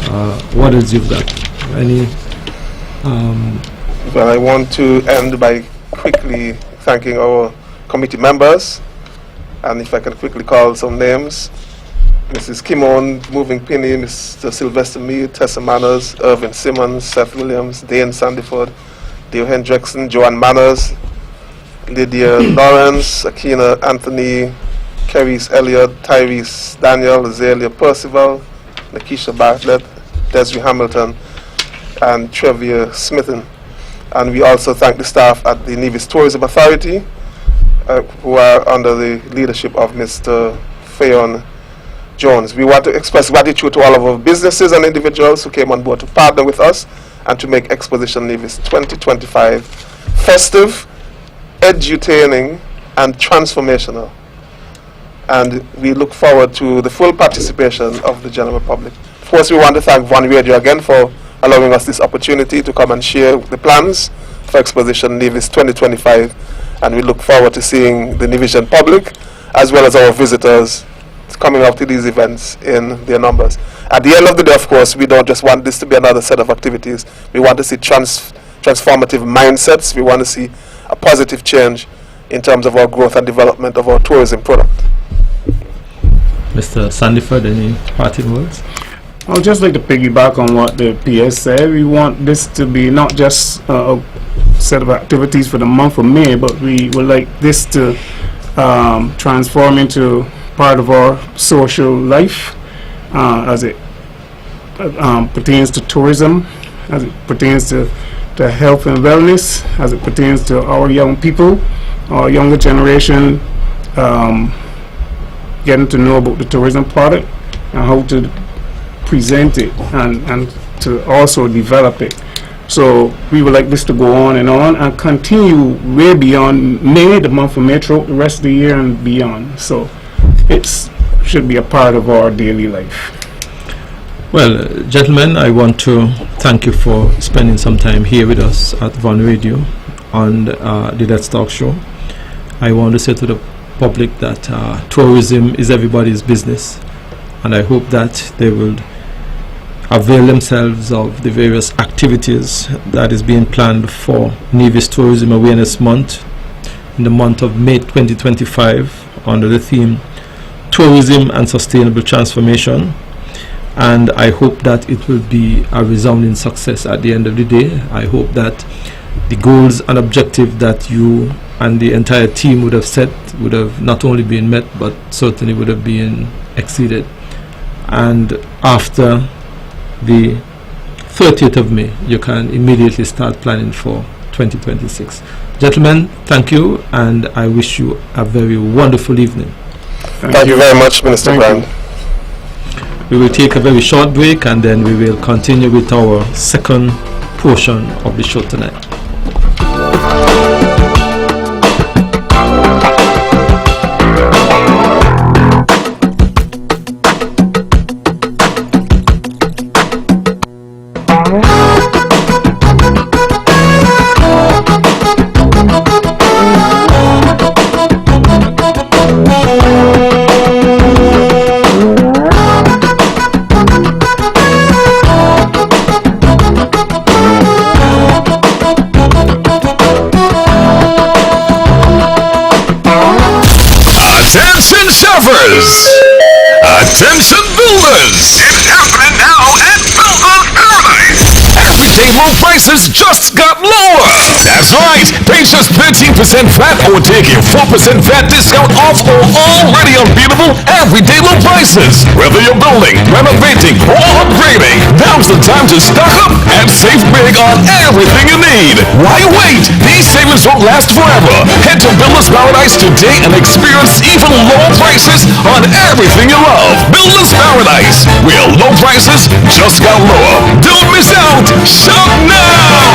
What else you've got? Any? Well, I want to end by quickly thanking our committee members, and if I can quickly call some names: Mrs. Kimon, Moving Penny, Mr. Sylvester Mead, Tessa Manners, Irvin Simmons, Seth Williams, Dane Sandiford, Dale Hendrickson, Joanne Manners, Lydia Lawrence, Akina Anthony, Kerries Elliott, Tyrese Daniel, Azalea Percival, Nakisha Bartlett, Desiree Hamilton, and Trevia Smithen. And we also thank the staff at the Nevis Tourism Authority, who are under the leadership of Mr. Fayon Jones. We want to express gratitude to all of our businesses and individuals who came on board to partner with us and to make Exposition Nevis 2025 festive, edutaining, and transformational. And we look forward to the full participation of the general public. Of course, we want to thank Von Radio again for allowing us this opportunity to come and share the plans for Exposition Nevis 2025. And we look forward to seeing the Nevisian public as well as our visitors coming out to these events in their numbers. At the end of the day, of course, we don't just want this to be another set of activities. We want to see transformative mindsets. We want to see a positive change in terms of our growth and development of our tourism product. Mr. Sandiford, any parting words? I would just like to piggyback on what the PS said. We want this to be not just a set of activities for the month of May, but we would like this to transform into part of our social life as it pertains to tourism, as it pertains to health and wellness, as it pertains to our young people, our younger generation, getting to know about the tourism product and how to present it and to also develop it. So we would like this to go on and continue way beyond May, the month of May, throughout the rest of the year and beyond. So it should be a part of our daily life. Well, gentlemen, I want to thank you for spending some time here with us at Von Radio on the Let's Talk show. I want to say to the public that tourism is everybody's business, and I hope that they will avail themselves of the various activities that is being planned for Nevis Tourism Awareness Month in the month of May 2025 under the theme Tourism and Sustainable Transformation. And I hope that it will be a resounding success at the end of the day. I hope that the goals and objectives that you and the entire team would have set would have not only been met, but certainly would have been exceeded. And after the 30th of May, you can immediately start planning for 2026. Gentlemen, thank you, and I wish you a very wonderful evening. Thank you very much, Minister Thank Brand. We will take a very short break and then we will continue with our second portion of the show tonight. Attention shoppers! Attention builders! It's happening now at Builders Paradise! Everyday low prices just got lower! That's right! Pay just 13% VAT or take a 4% VAT discount off or already unbeatable everyday low prices! Whether you're building, renovating, or upgrading, now's the time to stock up and save big on everything you need! Why wait? These savings won't last forever! Head to Builders Paradise today and experience even lower prices on everything you love! Builders Paradise, where low prices just got lower! Don't miss out! Shop now!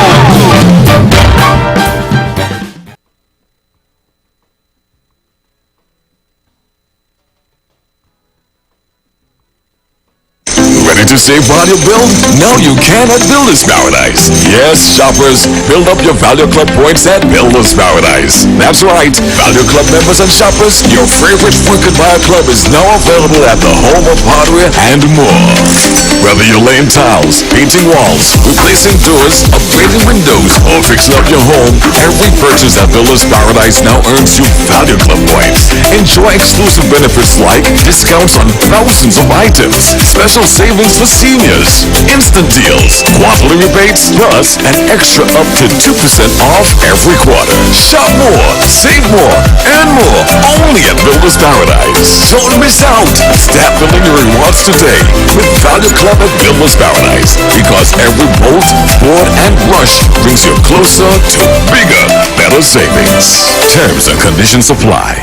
Ready to save while you build? Now you can at Builders Paradise. Yes, shoppers, build up your Value Club points at Builders Paradise. That's right, Value Club members and shoppers, your favorite frequent buyer club is now available at the home of hardware and more. Whether you're laying tiles, painting walls, replacing doors, upgrading windows, or fixing up your home, every purchase at Builders Paradise now earns you Value Club points. Enjoy exclusive benefits like discounts on thousands of items, special savings for seniors, instant deals, quarterly rebates, plus an extra up to 2% off every quarter. Shop more, save more, and more, only at Builders Paradise. Don't miss out. Start building your rewards today with Value Club at Builders Paradise, because every bolt, board, and brush brings you closer to bigger, better savings. Terms and conditions apply.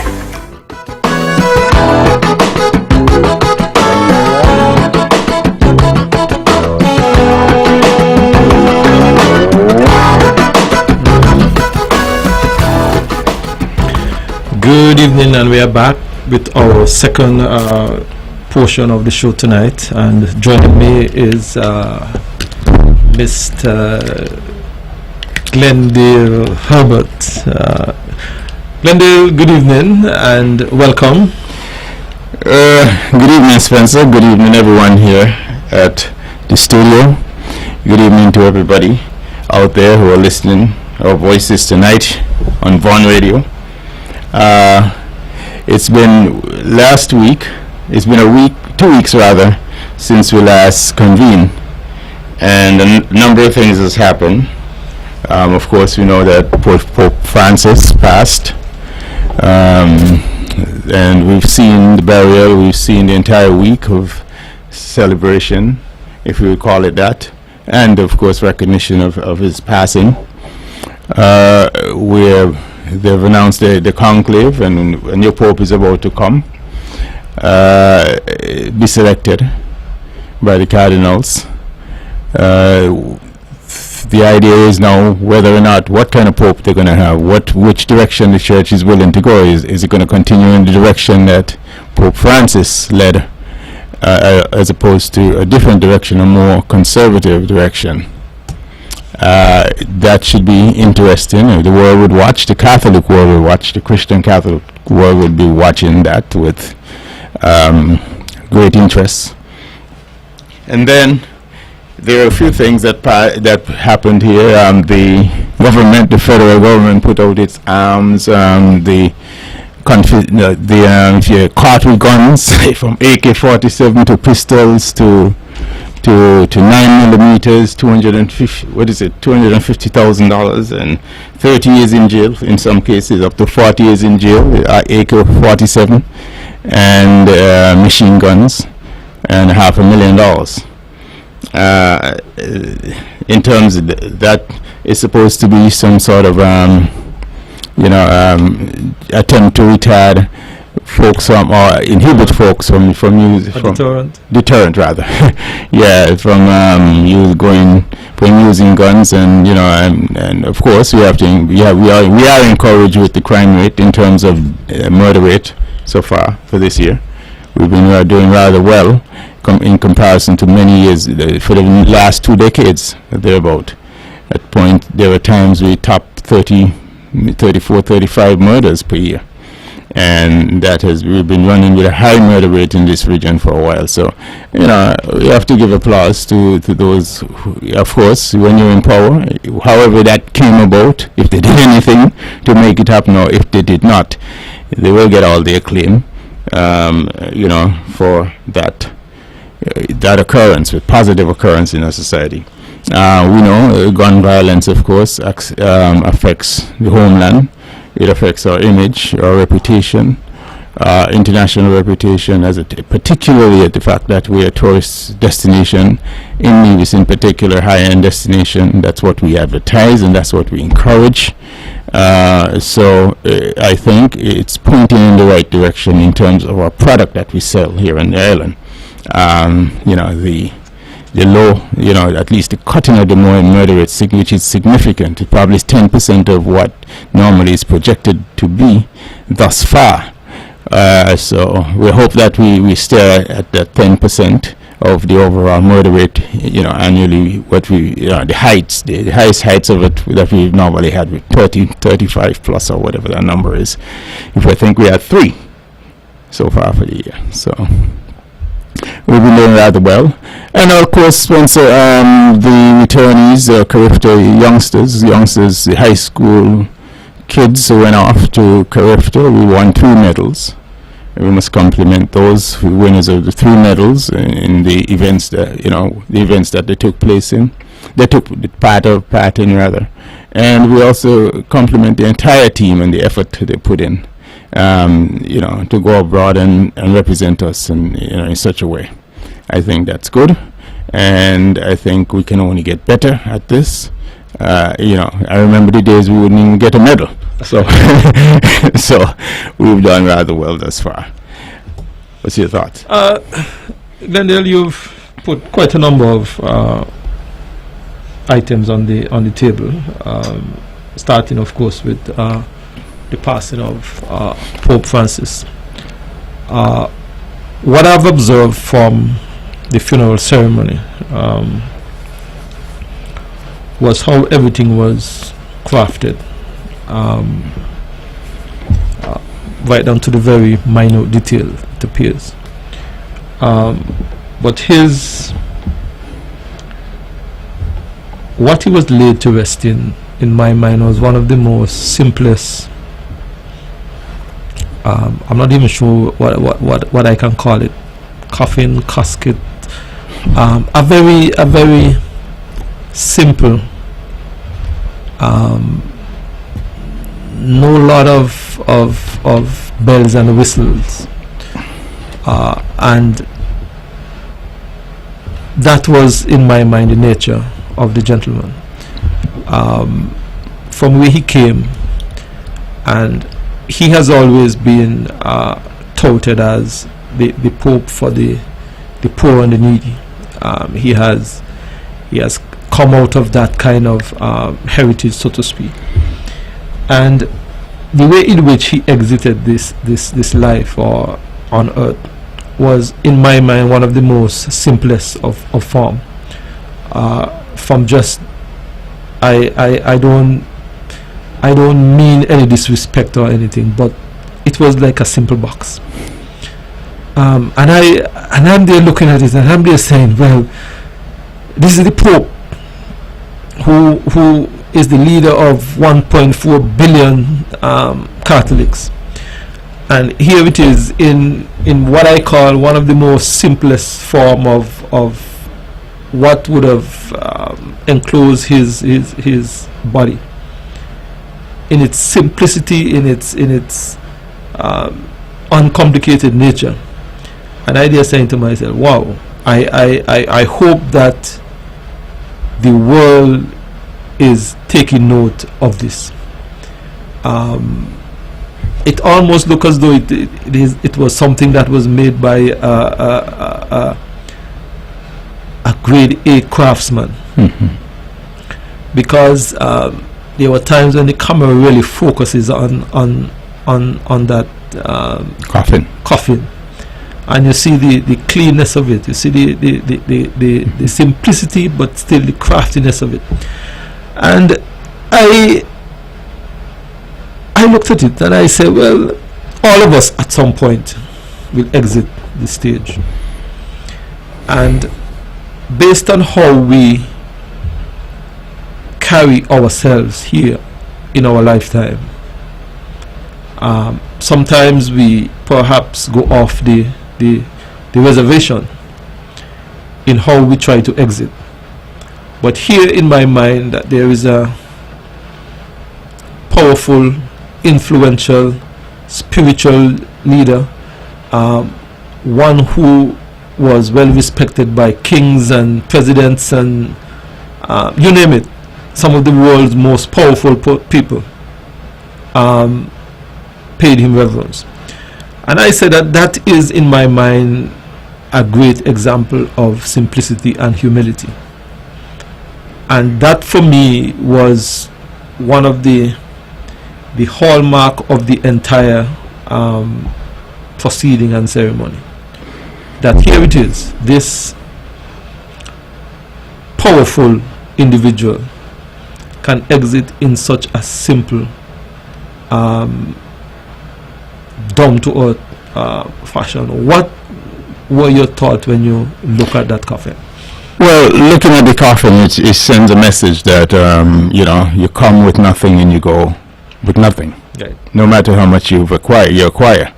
Good evening, and we are back with our second portion of the show tonight. And joining me is Mr. Glendale Herbert. Glendale, good evening and welcome. Good evening, Spencer. Good evening, everyone here at the studio. Good evening to everybody out there who are listening our voices tonight on Vaughn Radio. It's been last week, it's been a week, 2 weeks rather, since we last convened, and a number of things has happened. Of course, we know that Pope Francis passed, and we've seen the burial, we've seen the entire week of celebration, if we would call it that, and of course recognition of his passing. They've announced the conclave, and a new pope is about to come, be selected by the cardinals. The idea is now whether or not, what kind of pope they're going to have, which direction the church is willing to go. Is it going to continue in the direction that Pope Francis led, as opposed to a different direction, a more conservative direction? That should be interesting. The world would watch, the Catholic world would watch, the Christian Catholic world would be watching that with great interest. And then there are a few things that happened here. The government, the federal government, put out its arms. The cartridge guns from AK-47 to pistols to 9mm, $250,000 and 30 years in jail, in some cases up to 40 years in jail, AK-47, and machine guns, and $500,000. In terms of that, is supposed to be some sort of attempt to retard folks from, or inhibit folks from deterrent rather. Yeah, from using guns, and and of course we are encouraged with the crime rate in terms of murder rate so far for this year. We've been doing rather well in comparison to many years for the last 2 decades thereabout. At point there were times we topped 34, 35 murders per year. And we've been running with a high murder rate in this region for a while. So, we have to give applause to those who, of course, when you're in power, however that came about, if they did anything to make it happen, or if they did not, they will get all the acclaim, for that occurrence, with positive occurrence in our society. We know gun violence, of course, affects the homeland. It affects our image, our reputation, international reputation, particularly at the fact that we're a tourist destination, in Nevis in particular, high-end destination. That's what we advertise and that's what we encourage. So I think it's pointing in the right direction in terms of our product that we sell here in the island. The low, at least the cutting of the murder rate, which is significant. It probably is 10% of what normally is projected to be thus far. So we hope that we stay at that 10% of the overall murder rate, annually. What the highest heights of it that we've normally had with 30, 35 plus, or whatever that number is. If I think we had 3 so far for the year. So we've been doing rather well. And of course, sponsor the returnees, Carifta youngsters, the high school kids who went off to Carifta. We won 2 medals. We must compliment those winners of the 3 medals in the events that they took place in. They took part in rather. And we also compliment the entire team and the effort they put in. To go abroad and represent us in such a way. I think that's good, and I think we can only get better at this. I remember the days we wouldn't even get a medal, so so we've done rather well thus far. What's your thoughts? Glendale, you've put quite a number of items on the table, starting of course with the passing of Pope Francis. What I've observed from the funeral ceremony was how everything was crafted, right down to the very minute detail, it appears. But what he was laid to rest in my mind, was one of the most simplest. I'm not even sure what I can call it. Coffin, casket. A very simple. No lot of bells and whistles. And that was, in my mind, the nature of the gentleman. From where he came, and he has always been touted as the Pope for the poor and the needy. He has come out of that kind of heritage, so to speak. And the way in which he exited this life or on earth was, in my mind, one of the most simplest of form. From just, I don't mean any disrespect or anything, but it was like a simple box. And I'm there looking at it, and I'm there saying, well, this is the Pope who is the leader of 1.4 billion Catholics, and here it is in what I call one of the most simplest form of what would have enclosed his body, in its simplicity, in its uncomplicated nature. And I dare saying to myself, wow, I hope that the world is taking note of this. it almost looked as though it was something that was made by a grade A craftsman. Because there were times when the camera really focuses on that coffin, and you see the cleanness of it. You see the simplicity, but still the craftiness of it. And I looked at it and I said, well, all of us at some point will exit the stage, and based on how we carry ourselves here in our lifetime, sometimes we perhaps go off the reservation in how we try to exit. But here in my mind, that there is a powerful, influential, spiritual leader, one who was well respected by kings and presidents and you name it. Some of the world's most powerful people paid him reverence. And I said that is, in my mind, a great example of simplicity and humility. And that, for me, was one of the hallmark of the entire proceeding and ceremony. That here it is, this powerful individual can exit in such a simple, down-to-earth fashion. What were your thoughts when you look at that coffin? Well, looking at the coffin, it sends a message that you come with nothing and you go with nothing. Right. No matter how much you acquire.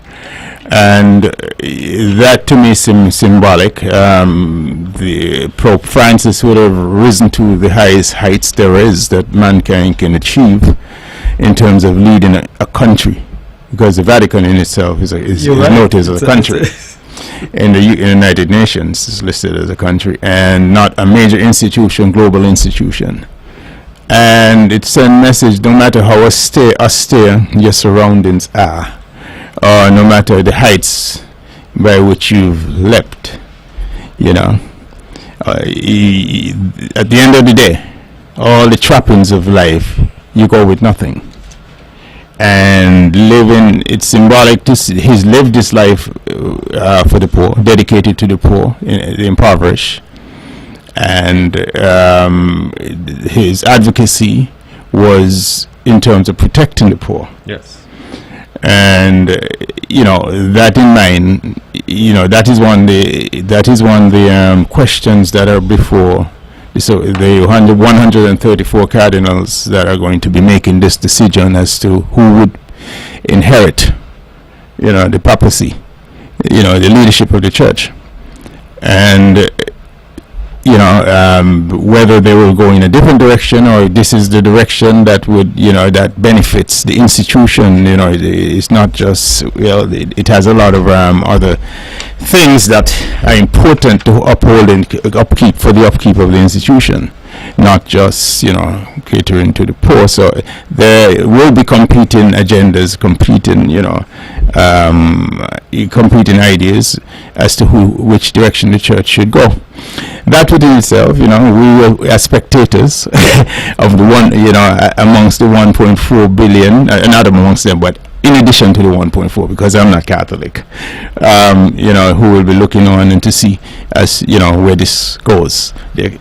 And that to me seems symbolic. The Pope Francis would have risen to the highest heights there is that mankind can achieve in terms of leading a country, because the Vatican in itself is noted as a country. In the United Nations is listed as a country and not a major institution, global institution. And it sends a message, no matter how austere your surroundings are, or no matter the heights by which you've leapt, at the end of the day, all the trappings of life, you go with nothing. And living, it's symbolic to see, he's lived his life for the poor, dedicated to the poor, the impoverished. And his advocacy was in terms of protecting the poor. Yes. And that in mind, that is one of the questions that are before. So the 134 cardinals that are going to be making this decision as to who would inherit, the papacy, the leadership of the church, and whether they will go in a different direction or this is the direction that would, that benefits the institution. It's not just, it has a lot of other things that are important to uphold and upkeep for the upkeep of the institution, not just, catering to the poor. So there will be competing agendas, competing ideas as to which direction the church should go. That within itself, we are spectators of the one, amongst the 1.4 billion, not amongst them, but in addition to the 1.4, because I'm not Catholic, who will be looking on and to see as, where this goes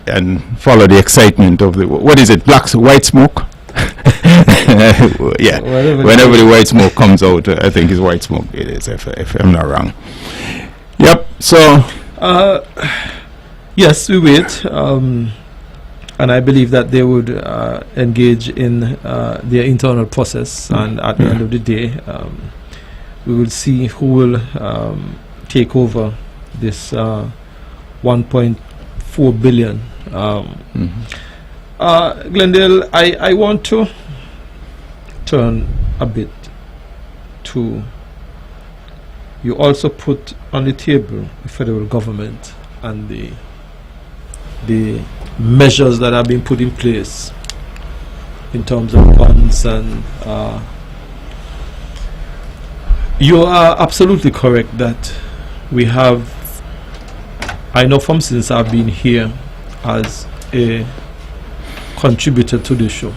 and follow the excitement of white smoke? Yeah, whenever the white smoke comes out, I think it's white smoke, it is, if I'm not wrong. Yep, so... yes, we wait, and I believe that they would engage in their internal process, and at the end of the day, we will see who will take over this 1.4 billion. Glendale, I want to turn a bit to, you also put on the table the federal government and the measures that have been put in place in terms of funds and You are absolutely correct that we have, I know from since I've been here as a contributor to the show,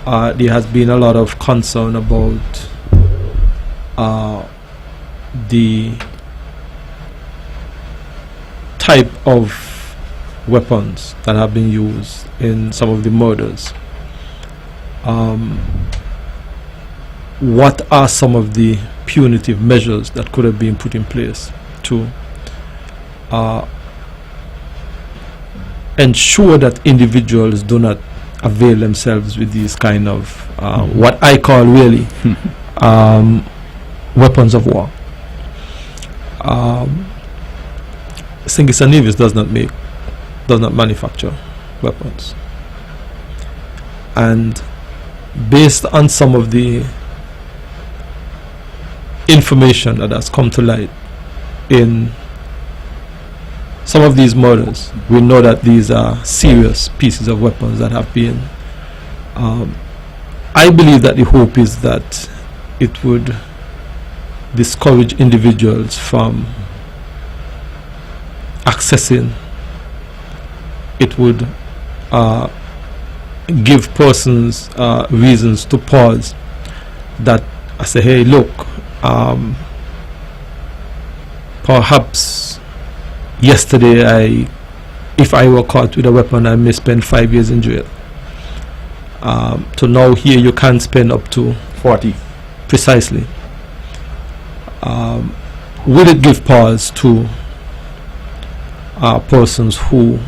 there has been a lot of concern about the type of weapons that have been used in some of the murders. What are some of the punitive measures that could have been put in place to ensure that individuals do not avail themselves with these kind of what I call really weapons of war? St. Kitts and Nevis does not manufacture weapons, and based on some of the information that has come to light in some of these murders, we know that these are serious pieces of weapons that have been I believe that the hope is that it would discourage individuals from accessing. It would give persons reasons to pause, that I say, hey, look, perhaps yesterday if I were caught with a weapon, I may spend 5 years in jail. So now here you can spend up to 40. Precisely. Will it give pause to persons who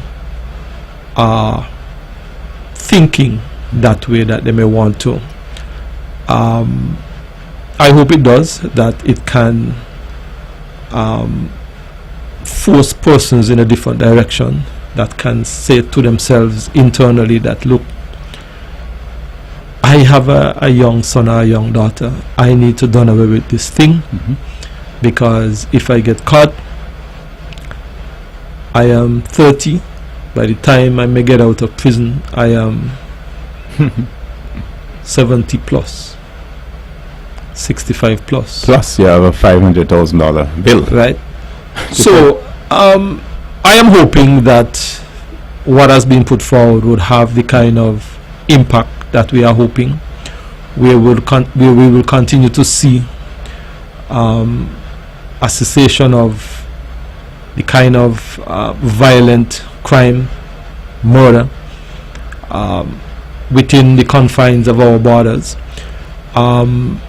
are thinking that way, that they may want to? I hope it does, that it can force persons in a different direction, that can say to themselves internally that, look, I have a young son or a young daughter, I need to done away with this thing, because if I get caught, I am 30. By the time I may get out of prison, I am 70 plus, 65 plus. Plus you have a $500,000 bill. Right. So I am hoping that what has been put forward would have the kind of impact that we are hoping. We will continue to see a cessation of the kind of violent crime, murder within the confines of our borders, and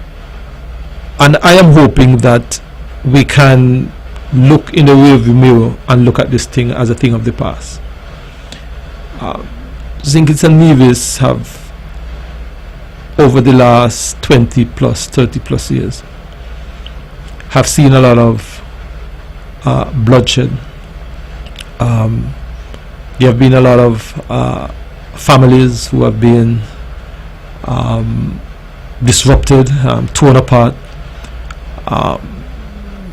I am hoping that we can look in the rearview mirror and look at this thing as a thing of the past. St. Kitts and Nevis have, over the last 20 plus, 30 plus years, have seen a lot of bloodshed. There have been a lot of families who have been disrupted, torn apart.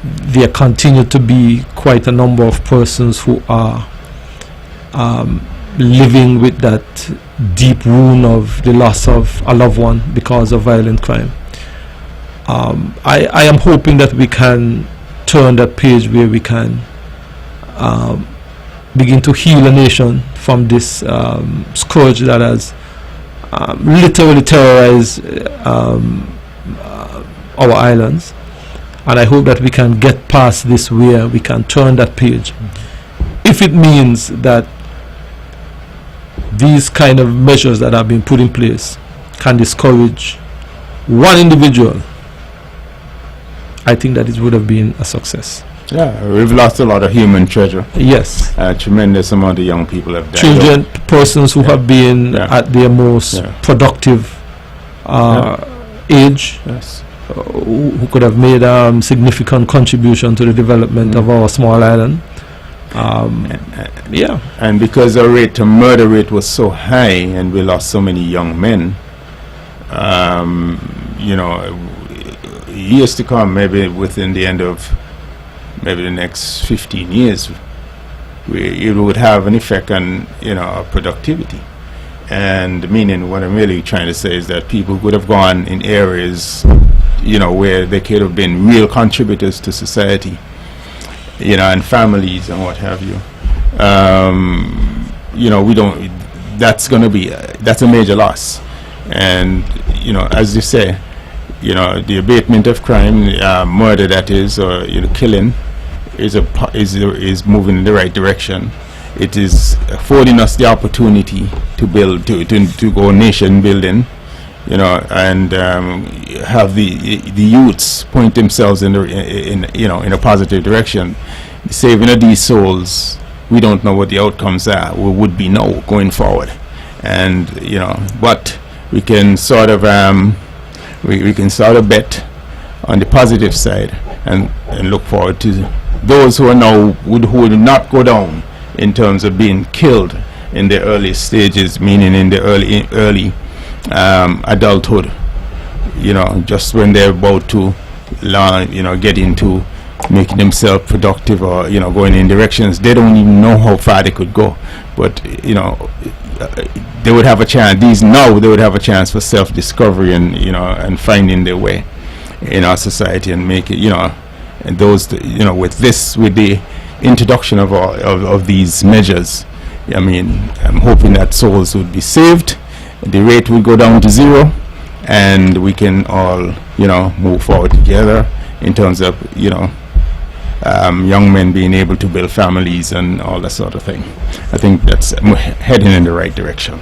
There continue to be quite a number of persons who are living with that deep wound of the loss of a loved one because of violent crime. I am hoping that we can turn that page where we can begin to heal a nation from this scourge that has literally terrorized our islands. And I hope that we can get past this, where we can turn that page. If it means that these kind of measures that have been put in place can discourage one individual, I think that it would have been a success. Yeah, we've lost a lot of human treasure. Yes. A tremendous amount of young people have died. Children, persons who have been at their most productive age, who could have made a significant contribution to the development of our small island. And because the murder rate was so high, and we lost so many young men, years to come, maybe within the end of maybe the next 15 years, it would have an effect on our productivity. And meaning, what I'm really trying to say is that people would have gone in areas where they could have been real contributors to society, and families and what have you. We don't. That's a major loss, and as you say, the abatement of crime, murder that is, or killing, is moving in the right direction. It is affording us the opportunity to build, to go nation building, and have the youths point themselves in a positive direction. The saving of these souls, we don't know what the outcomes are. We would be no going forward, and but we can sort of we can sort of bet on the positive side and look forward to those who are now who would not go down in terms of being killed in the early stages, meaning in the early adulthood, just when they're about to get into making themselves productive, or going in directions they don't even know how far they could go, but they would have a chance. They would have a chance for self-discovery and finding their way in our society and make it, and those with the introduction of these measures, I'm hoping that souls would be saved, the rate would go down to zero, and we can all move forward together in terms of young men being able to build families and all that sort of thing. I think that's heading in the right direction.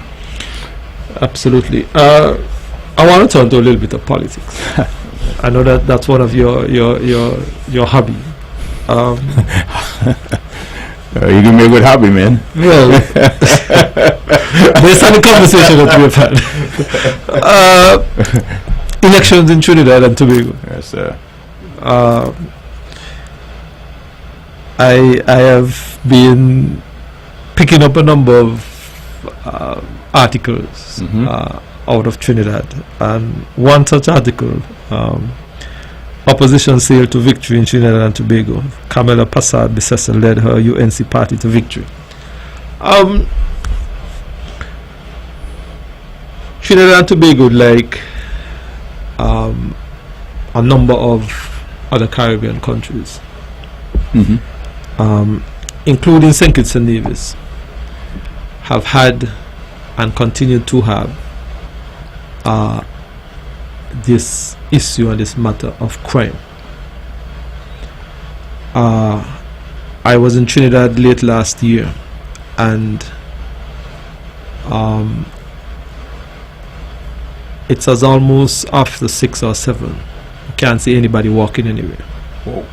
Absolutely. I want to turn to a little bit of politics. I know that's one of your hobby. You give me a good hobby, man. Well, based on the conversation that we have had, elections in Trinidad and Tobago. Yes, sir. I have been picking up a number of articles out of Trinidad, and one such article, opposition sailed to victory in Trinidad and Tobago. Camilla Passad Besesson led her UNC party to victory. Trinidad and Tobago, like a number of other Caribbean countries, including St. Kitts and Nevis, have had and continue to have this issue and this matter of crime. I was in Trinidad late last year, and it's as almost after 6 or 7. You can't see anybody walking anywhere. Whoa.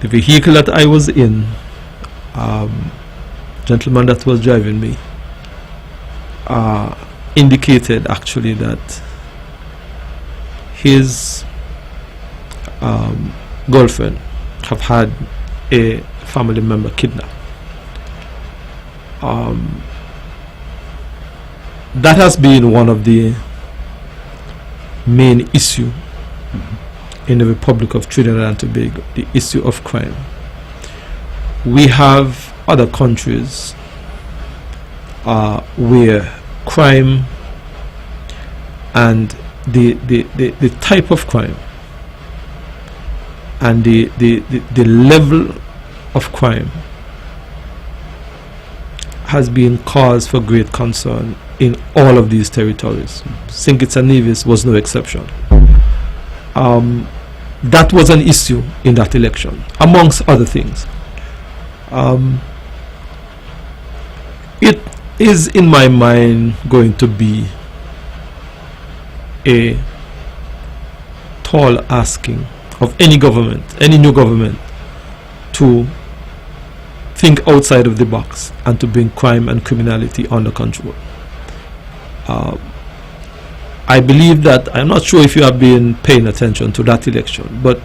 The vehicle that I was in, gentleman that was driving me, indicated actually that his girlfriend have had a family member kidnapped. That has been one of the main issue in the Republic of Trinidad and Tobago, the issue of crime. We have other countries where crime and the type of crime and the level of crime has been cause for great concern in all of these territories. St. Kitts and Nevis was no exception. That was an issue in that election, amongst other things. It is, in my mind, going to be a tall asking of any government, any new government, to think outside of the box and to bring crime and criminality under control. I believe that, I'm not sure if you have been paying attention to that election, but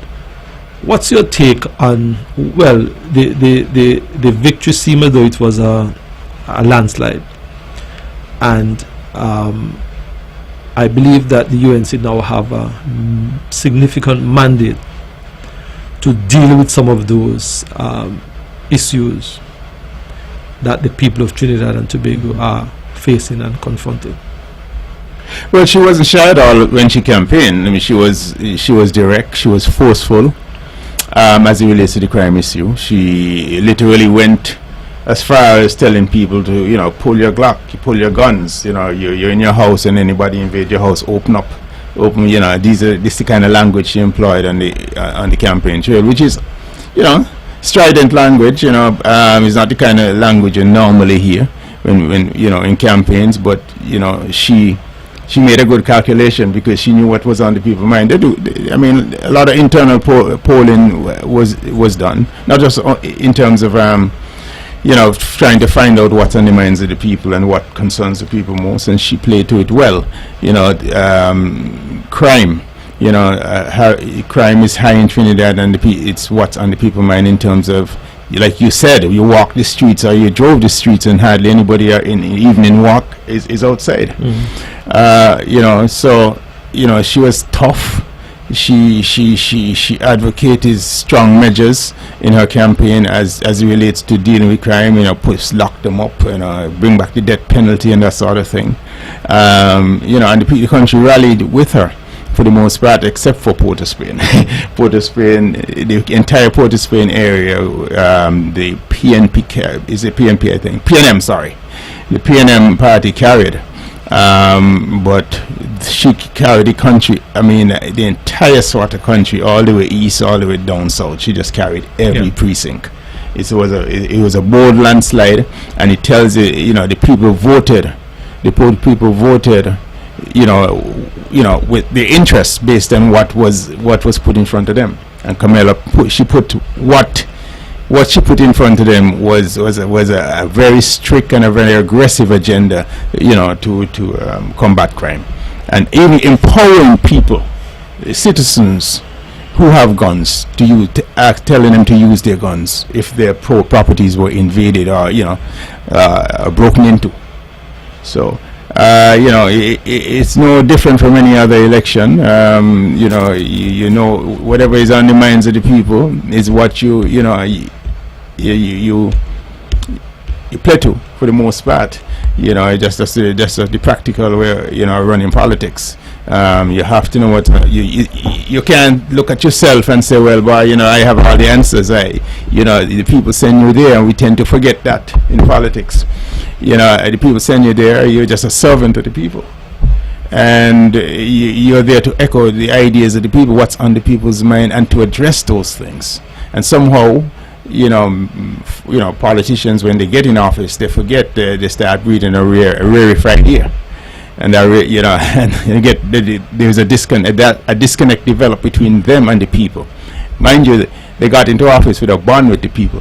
what's your take on, well, the victory seemed as though it was a landslide, and I believe that the UNC now have a significant mandate to deal with some of those issues that the people of Trinidad and Tobago are facing and confronting. Well, she wasn't shy at all when she campaigned. I mean, she was direct, she was forceful as it relates to the crime issue. She literally went as far as telling people to, pull your Glock, pull your guns. You're in your house and anybody invade your house, open. This is the kind of language she employed on the campaign trail, which is, strident language. It's not the kind of language you normally hear when in campaigns, but she made a good calculation because she knew what was on the people's mind. A lot of internal polling was done, not just in terms of trying to find out what's on the minds of the people and what concerns the people most, and she played to it well. Crime, crime is high in Trinidad, and it's what's on the people's mind in terms of, like you said, you walk the streets or you drove the streets and hardly anybody in evening walk is outside. Mm-hmm. So she was tough. She advocated strong measures in her campaign as it relates to dealing with crime. Lock them up, bring back the death penalty and that sort of thing. And the country rallied with her for the most part, except for Port of Spain. Port of Spain, the entire Port of Spain area, the PNP is a PNP, I think. PNM, sorry, the PNM party carried. But she carried the country, the entire sort of country, all the way east, all the way down south. She just carried every precinct. It was a bold landslide, and it tells you, the people voted. The people voted, with the interest based on what was put in front of them. And Camilla what she put in front of them was a very strict and a very aggressive agenda, to combat crime, and even empowering people, citizens who have guns, telling them to use their guns if their properties were invaded or broken into. So it's no different from any other election. Whatever is on the minds of the people is what you play to, for the most part. Just the practical way, running politics. You have to know what you can't look at yourself and say, well, boy, I have all the answers. The people send you there, and we tend to forget that in politics. The people send you there, you're just a servant of the people, and you're there to echo the ideas of the people, what's on the people's mind, and to address those things. And somehow, politicians, when they get in office, they forget, they start breathing a rarefied air, and there's a disconnect developed between them and the people. Mind you, they got into office with a bond with the people,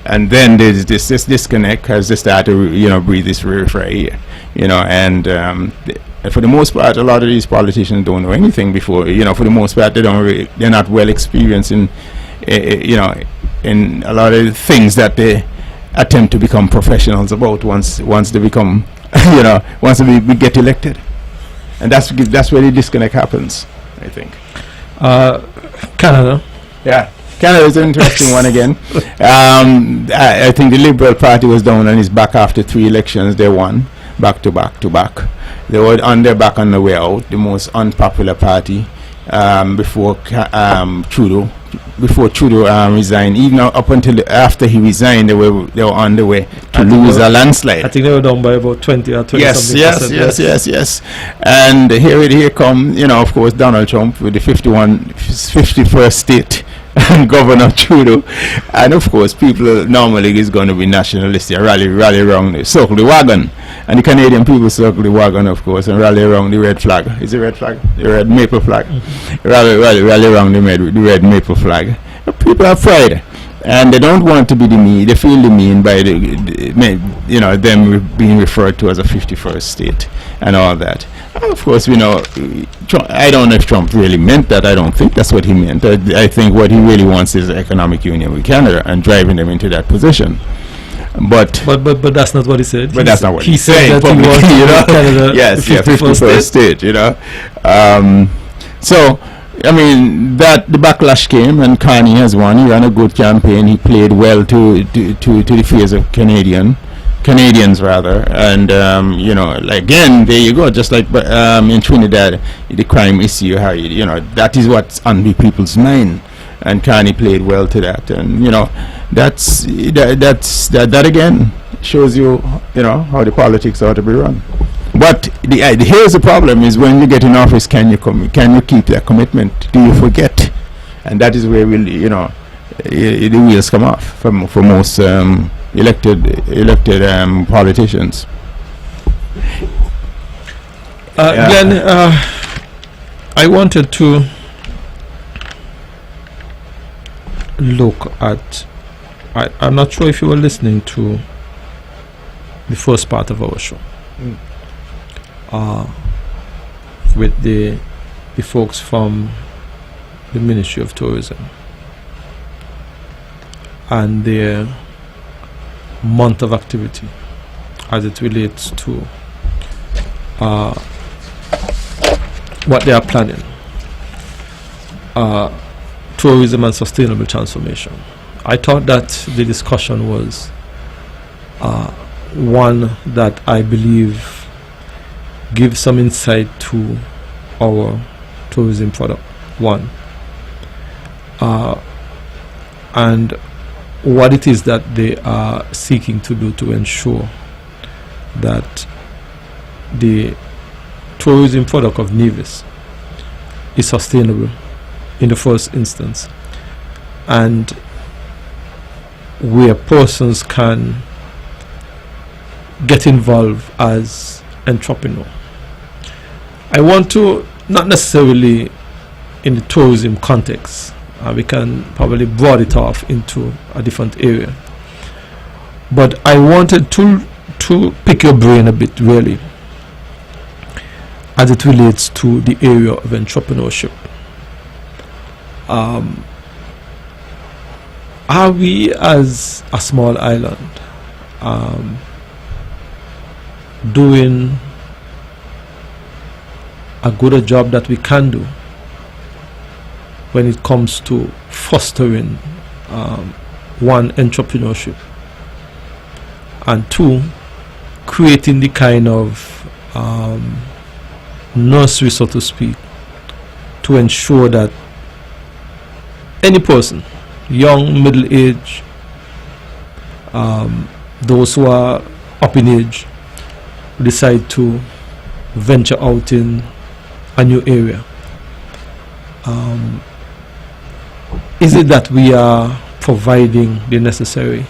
and then there's this disconnect as they start to breathe this rarefied air, and for the most part, a lot of these politicians don't know anything before. For the most part, they're not well experienced in in a lot of things that they attempt to become professionals about once they become once we get elected, and that's where the disconnect happens, I think. Canada. Yeah, Canada is an interesting one again. I think the Liberal Party was down on its back after 3 elections. They won back to back. They were on their back on the way out, the most unpopular party before Trudeau resigned. Even up until after he resigned, they were on the way to lose a landslide. I think they were down by about 20 or 20 something. Yes. And here come, of course, Donald Trump with the 51st state Governor Trudeau, and of course people normally is going to be nationalistic, rally around, circle the wagon, and the Canadian people circle the wagon, of course, and rally around the red flag. Is the red flag? The red maple flag. Mm-hmm. Rally around the red maple flag. People are afraid, and they don't want to be demeaned. They feel demeaned by them being referred to as a 51st state and all that. And of course, Trump, I don't know if Trump really meant that. I don't think that's what he meant. I think what he really wants is economic union with Canada and driving them into that position. But that's not what he said. But that's not what he said. Publicly, Canada, yes, 51st state. So that the backlash came, and Carney has won. He ran a good campaign. He played well to the fears of Canadian Canadians rather, and again, there you go. Just like in Trinidad, the crime issue, how that is what's on the people's mind, and Carney played well to that, and that again shows you how the politics ought to be run. But here's the problem: is when you get in office, can you keep that commitment? Do you forget? And that is where the wheels come off for most elected politicians. Glenn, I wanted to look at. I'm not sure if you were listening to the first part of our show. With the folks from the Ministry of Tourism and their month of activity as it relates to what they are planning, tourism and sustainable transformation. I thought that the discussion was one that I believe gives some insight to our tourism product, and what it is that they are seeking to do to ensure that the tourism product of Nevis is sustainable in the first instance, and where persons can get involved as entrepreneurs. I want to, not necessarily in the tourism context, we can probably broaden it off into a different area, but I wanted to pick your brain a bit, really, as it relates to the area of entrepreneurship. Are we, as a small island, doing a good job that we can do when it comes to fostering one, entrepreneurship, and two, creating the kind of nursery, so to speak, to ensure that any person, young, middle age, those who are up in age, decide to venture out in a new area. Is it that we are providing the necessary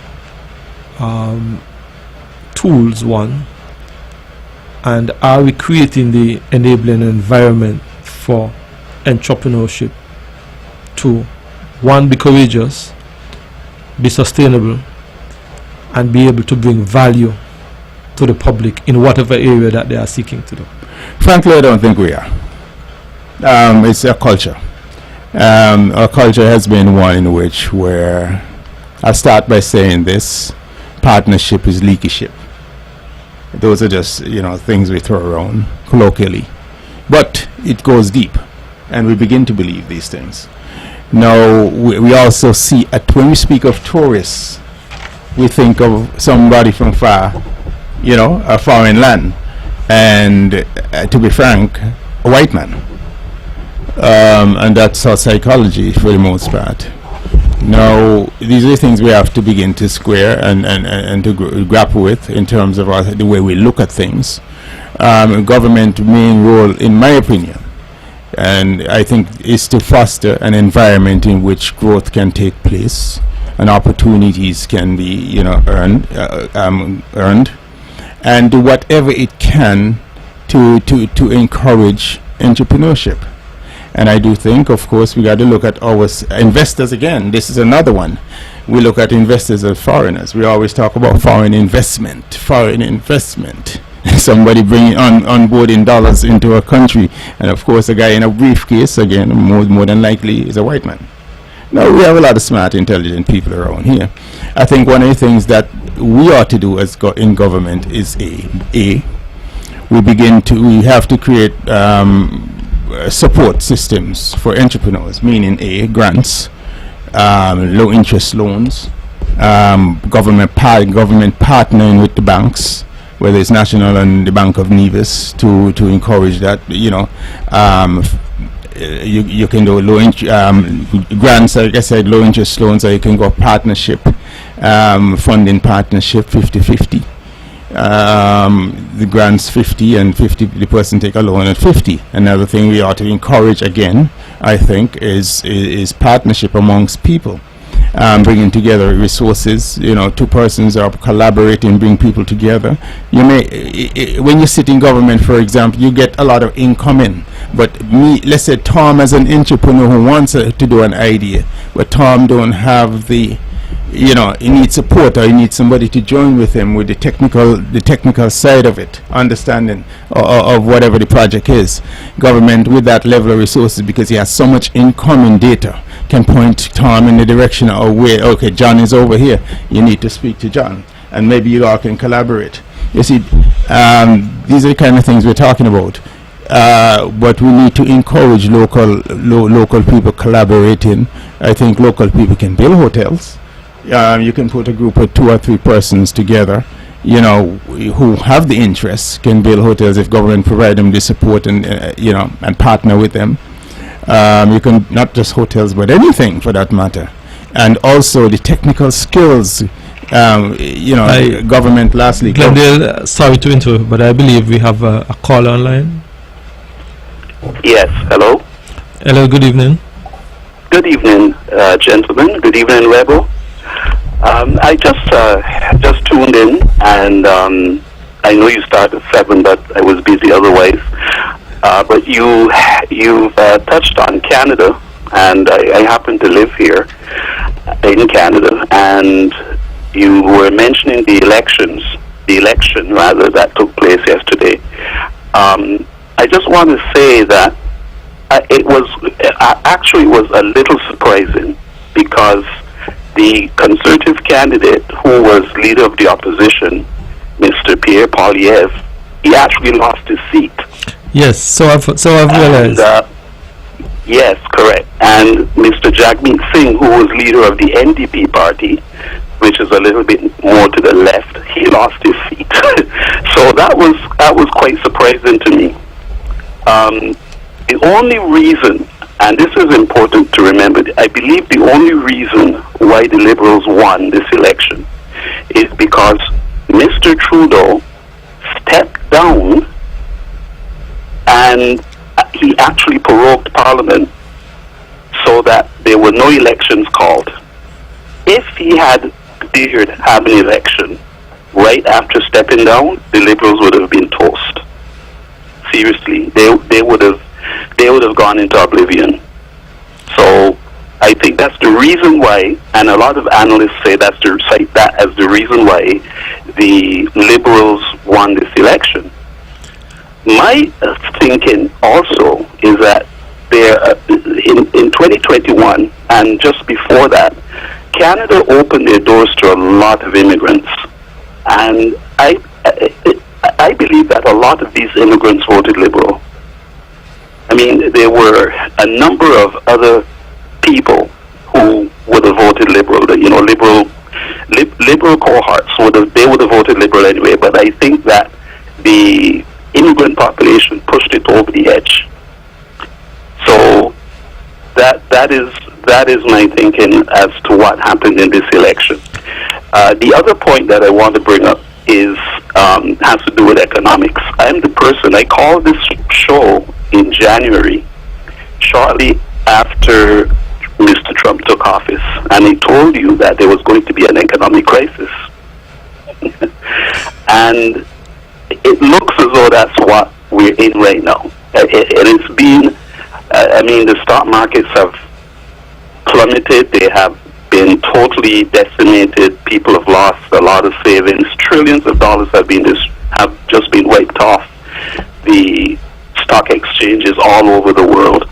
tools, one, and are we creating the enabling environment for entrepreneurship to, one, be courageous, be sustainable, and be able to bring value to the public in whatever area that they are seeking to do? Frankly, I don't think we are. It's a culture. Our culture has been one in which where, I'll start by saying this: partnership is leakyship. Those are just things we throw around colloquially, but it goes deep, and we begin to believe these things. Now we also see when we speak of tourists, we think of somebody from far, a foreign land, and to be frank, a white man. And that's our psychology for the most part. Now, these are things we have to begin to square and to grapple with in terms of the way we look at things. Government main role, in my opinion, and I think, is to foster an environment in which growth can take place and opportunities can be earned, and do whatever it can to encourage entrepreneurship. And I do think, of course, we got to look at our investors again. This is another one. We look at investors as foreigners. We always talk about foreign investment. Somebody bringing on board in dollars into a country. And of course, a guy in a briefcase, again, more than likely is a white man. Now, we have a lot of smart, intelligent people around here. I think one of the things that we ought to do as in government is we have to create support systems for entrepreneurs, meaning grants, low interest loans, government partnering with the banks, whether it's National and the Bank of Nevis, to encourage that. You can do grants, like I said, low interest loans, or you can go partnership, funding partnership 50-50. The grants 50 and 50, the person take a loan at 50. Another thing we ought to encourage again, I think, is partnership amongst people. Bringing together resources, two persons are collaborating, bring people together. You may, when you sit in government, for example, you get a lot of income in. But let's say Tom as an entrepreneur who wants to do an idea, but Tom don't have the, he needs support, or he needs somebody to join with him with the technical side of it, understanding of whatever the project is. Government with that level of resources, because he has so much income in data, can point Tom in the direction of where, okay, John is over here, you need to speak to John, and maybe you all can collaborate. You see, these are the kind of things we're talking about. But we need to encourage local people collaborating. I think local people can build hotels. You can put a group of 2 or 3 persons together, who have the interests, can build hotels if government provide them the support and partner with them. You can, not just hotels, but anything for that matter. And also the technical skills, government, lastly. Glendale, sorry to interrupt, but I believe we have a call online. Yes, hello. Hello, good evening. Good evening, gentlemen. Good evening, Rebel. I just tuned in, and I know you started at 7, but I was busy otherwise. But you've touched on Canada, and I happen to live here in Canada, and you were mentioning the election that took place yesterday. I just want to say that it was a little surprising, because the Conservative candidate who was leader of the opposition, Mr. Pierre Poilievre, he actually lost his seat. Yes, so I've realized. Yes, correct. And Mr. Jagmeet Singh, who was leader of the NDP party, which is a little bit more to the left, he lost his seat. So that was quite surprising to me. The only reason, and this is important to remember, I believe the only reason why the Liberals won this election is because Mr. Trudeau stepped down and he actually prorogued Parliament so that there were no elections called. If he had dared have an election right after stepping down, the Liberals would have been toast. Seriously, they would have gone into oblivion. So I think that's the reason why, and a lot of analysts say cite that as the reason why the Liberals won this election. My thinking also is that in 2021 and just before that, Canada opened their doors to a lot of immigrants, and I believe that a lot of these immigrants voted Liberal. I mean, there were a number of other people who would have voted Liberal. Liberal cohorts would have voted Liberal anyway. But I think that the immigrant population pushed it over the edge. So that is my thinking as to what happened in this election. The other point that I want to bring up has to do with economics. I called this show in January, shortly after Mr. Trump took office, and he told you that there was going to be an economic crisis. And it looks as though that's what we're in right now. It's been, the stock markets have plummeted. They have been totally decimated. People have lost a lot of savings. Trillions of dollars have just been wiped off the stock exchanges all over the world.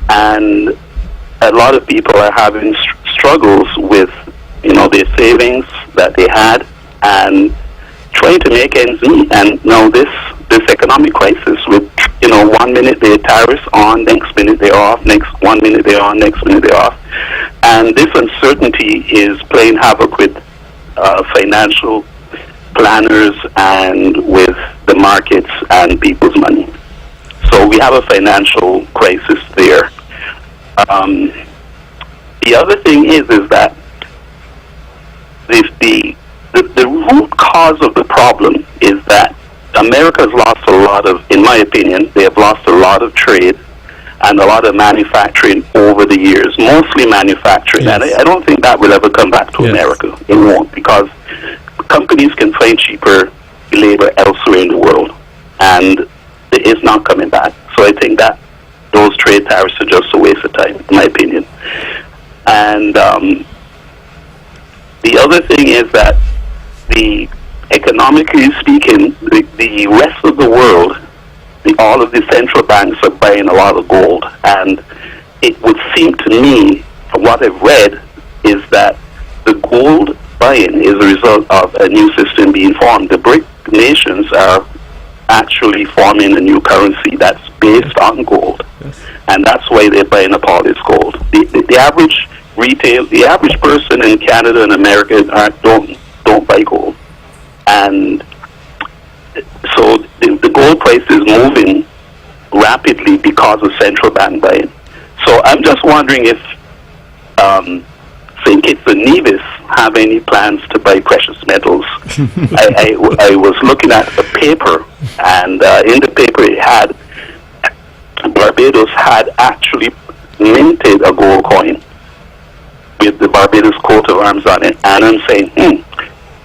And a lot of people are having struggles with, their savings that they had and trying to make ends meet. And now this economic crisis with, 1 minute they're tariffs on, next minute they're off, 1 minute they're on, next minute they're off. And this uncertainty is playing havoc with financial planners and with the markets and people's money. So we have a financial crisis there. The other thing is that the root cause of the problem is that America has lost a lot of, in my opinion, they have lost a lot of trade and a lot of manufacturing over the years, mostly manufacturing. Yes. And I don't think that will ever come back to Yes. America. It won't, because companies can find cheaper labor elsewhere in the world, and it is not coming back. So I think that those trade tariffs are just a waste of time, in my opinion. And the other thing is that economically speaking, the rest of the world, all of the central banks are buying a lot of gold. And it would seem to me, from what I've read, is that the gold buying is a result of a new system being formed. The BRIC nations are actually forming a new currency that's based on gold. Yes. And that's why they're buying up all this gold. The average retail, the average person in Canada and America don't buy gold. And so the gold price is moving rapidly because of central bank buying. So I'm just wondering if St. Kitts and Nevis have any plans to buy precious metals. I was looking at the paper, and in the paper it had Barbados had actually minted a gold coin with the Barbados coat of arms on it, and I'm saying,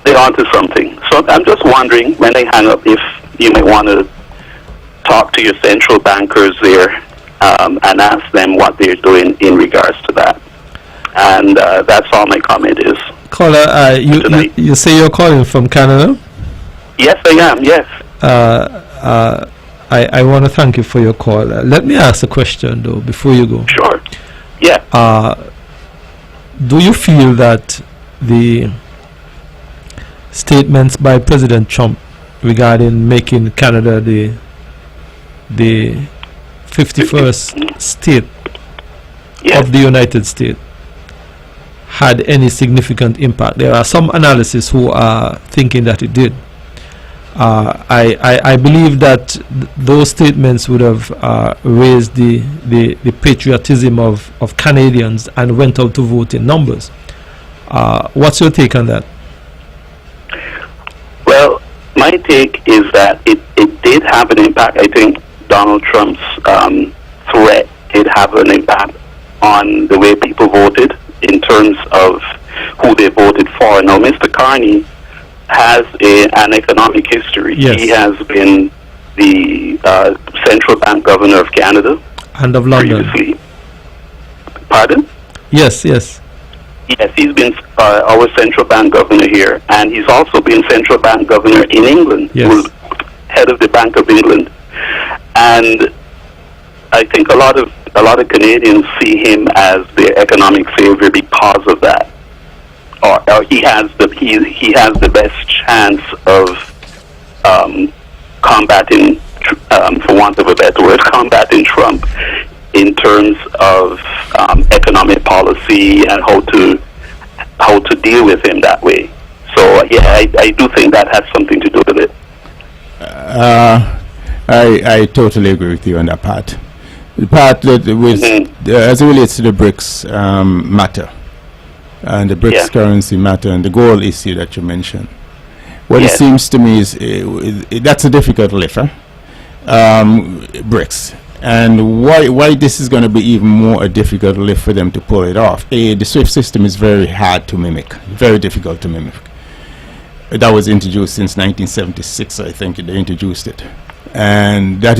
they're onto something. So I'm just wondering, when I hang up, if you might want to talk to your central bankers there and ask them what they're doing in regards to that. And that's all my comment is. Caller, you say you're calling from Canada? Yes, I am, yes. I want to thank you for your call. Let me ask a question, though, before you go. Sure. Yeah. Do you feel that the statements by President Trump regarding making Canada the 51st state of the United States had any significant impact? There are some analysts who are thinking that it did. I believe that those statements would have raised the patriotism of Canadians and went out to vote in numbers. What's your take on that? Well, my take is that it did have an impact. I think Donald Trump's threat did have an impact on the way people voted in terms of who they voted for. Now, Mr. Carney has an economic history. Yes. He has been the central bank governor of Canada. And of London. Previously. Pardon? Yes, yes. Yes, he's been our central bank governor here, and he's also been central bank governor in England. Yes. He was head of the Bank of England. And I think a lot of Canadians see him as their economic savior because of that. Or he has the best chance of combating, for want of a better word, combating Trump in terms of economic policy and how to deal with him that way. So yeah, I do think that has something to do with it. I totally agree with you on that part. The part that was as it relates to the BRICS matter and the BRICS currency matter and the gold issue that you mentioned. What it seems to me is that's a difficult lift, BRICS. And why this is going to be even more a difficult lift for them to pull it off. The SWIFT system is very hard to mimic, very difficult to mimic. That was introduced since 1976, I think they introduced it. And that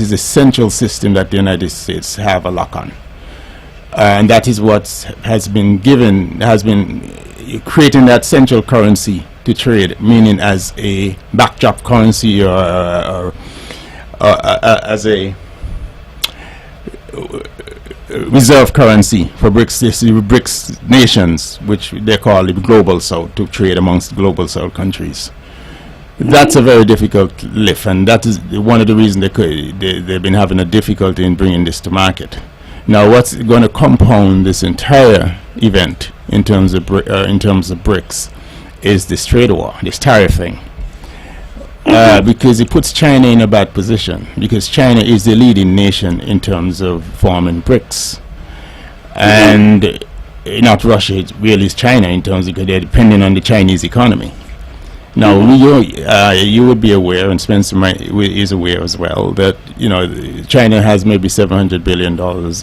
is a central system that the United States have a lock on. And that is what has been creating that central currency to trade, meaning as a backdrop currency or as a reserve currency for BRICS nations, which they call the global south, to trade amongst global south countries. That's a very difficult lift, and that is one of the reasons they've been having a difficulty in bringing this to market, Now, what's going to compound this entire event in terms of BRICS is this trade war, this tariff thing. Because it puts China in a bad position, because China is the leading nation in terms of forming BRICS. And not Russia, it really is China in terms of they're depending on the Chinese economy. Now, you would be aware, and Spencer is aware as well, that China has maybe $700 billion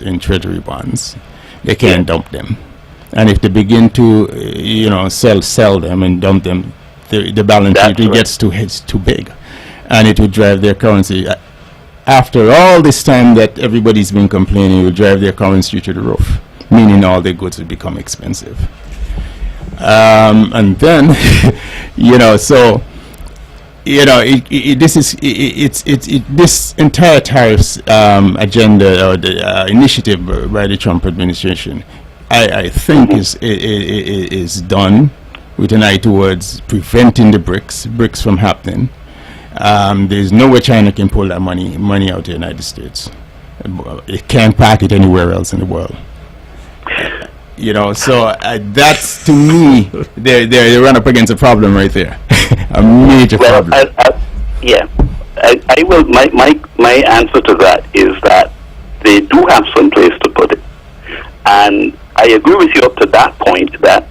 in treasury bonds. They can't dump them. And if they begin to sell them and dump them, the balance sheet gets too big, and it would drive their currency. After all this time that everybody's been complaining, it would drive their currency to the roof, meaning all their goods would become expensive. And then, this entire tariffs agenda or the initiative by the Trump administration, I think is done with an eye towards preventing the BRICS from happening. There's no way China can pull that money out of the United States. It can't pack it anywhere else in the world. So that's, to me, they run up against a problem right there, a major problem. I will. My answer to that is that they do have some place to put it, and I agree with you up to that point that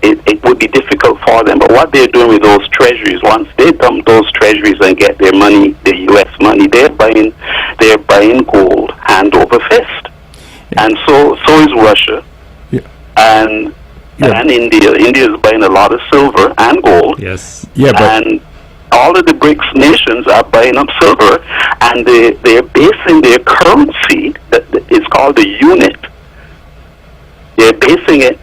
it would be difficult for them. But what they're doing with those treasuries, once they dump those treasuries and get their money, the U.S. money, they're buying gold hand over fist, and so is Russia. And India. India is buying a lot of silver and gold. Yes. And all of the BRICS nations are buying up silver, and they're basing their currency, it's called the unit. They're basing it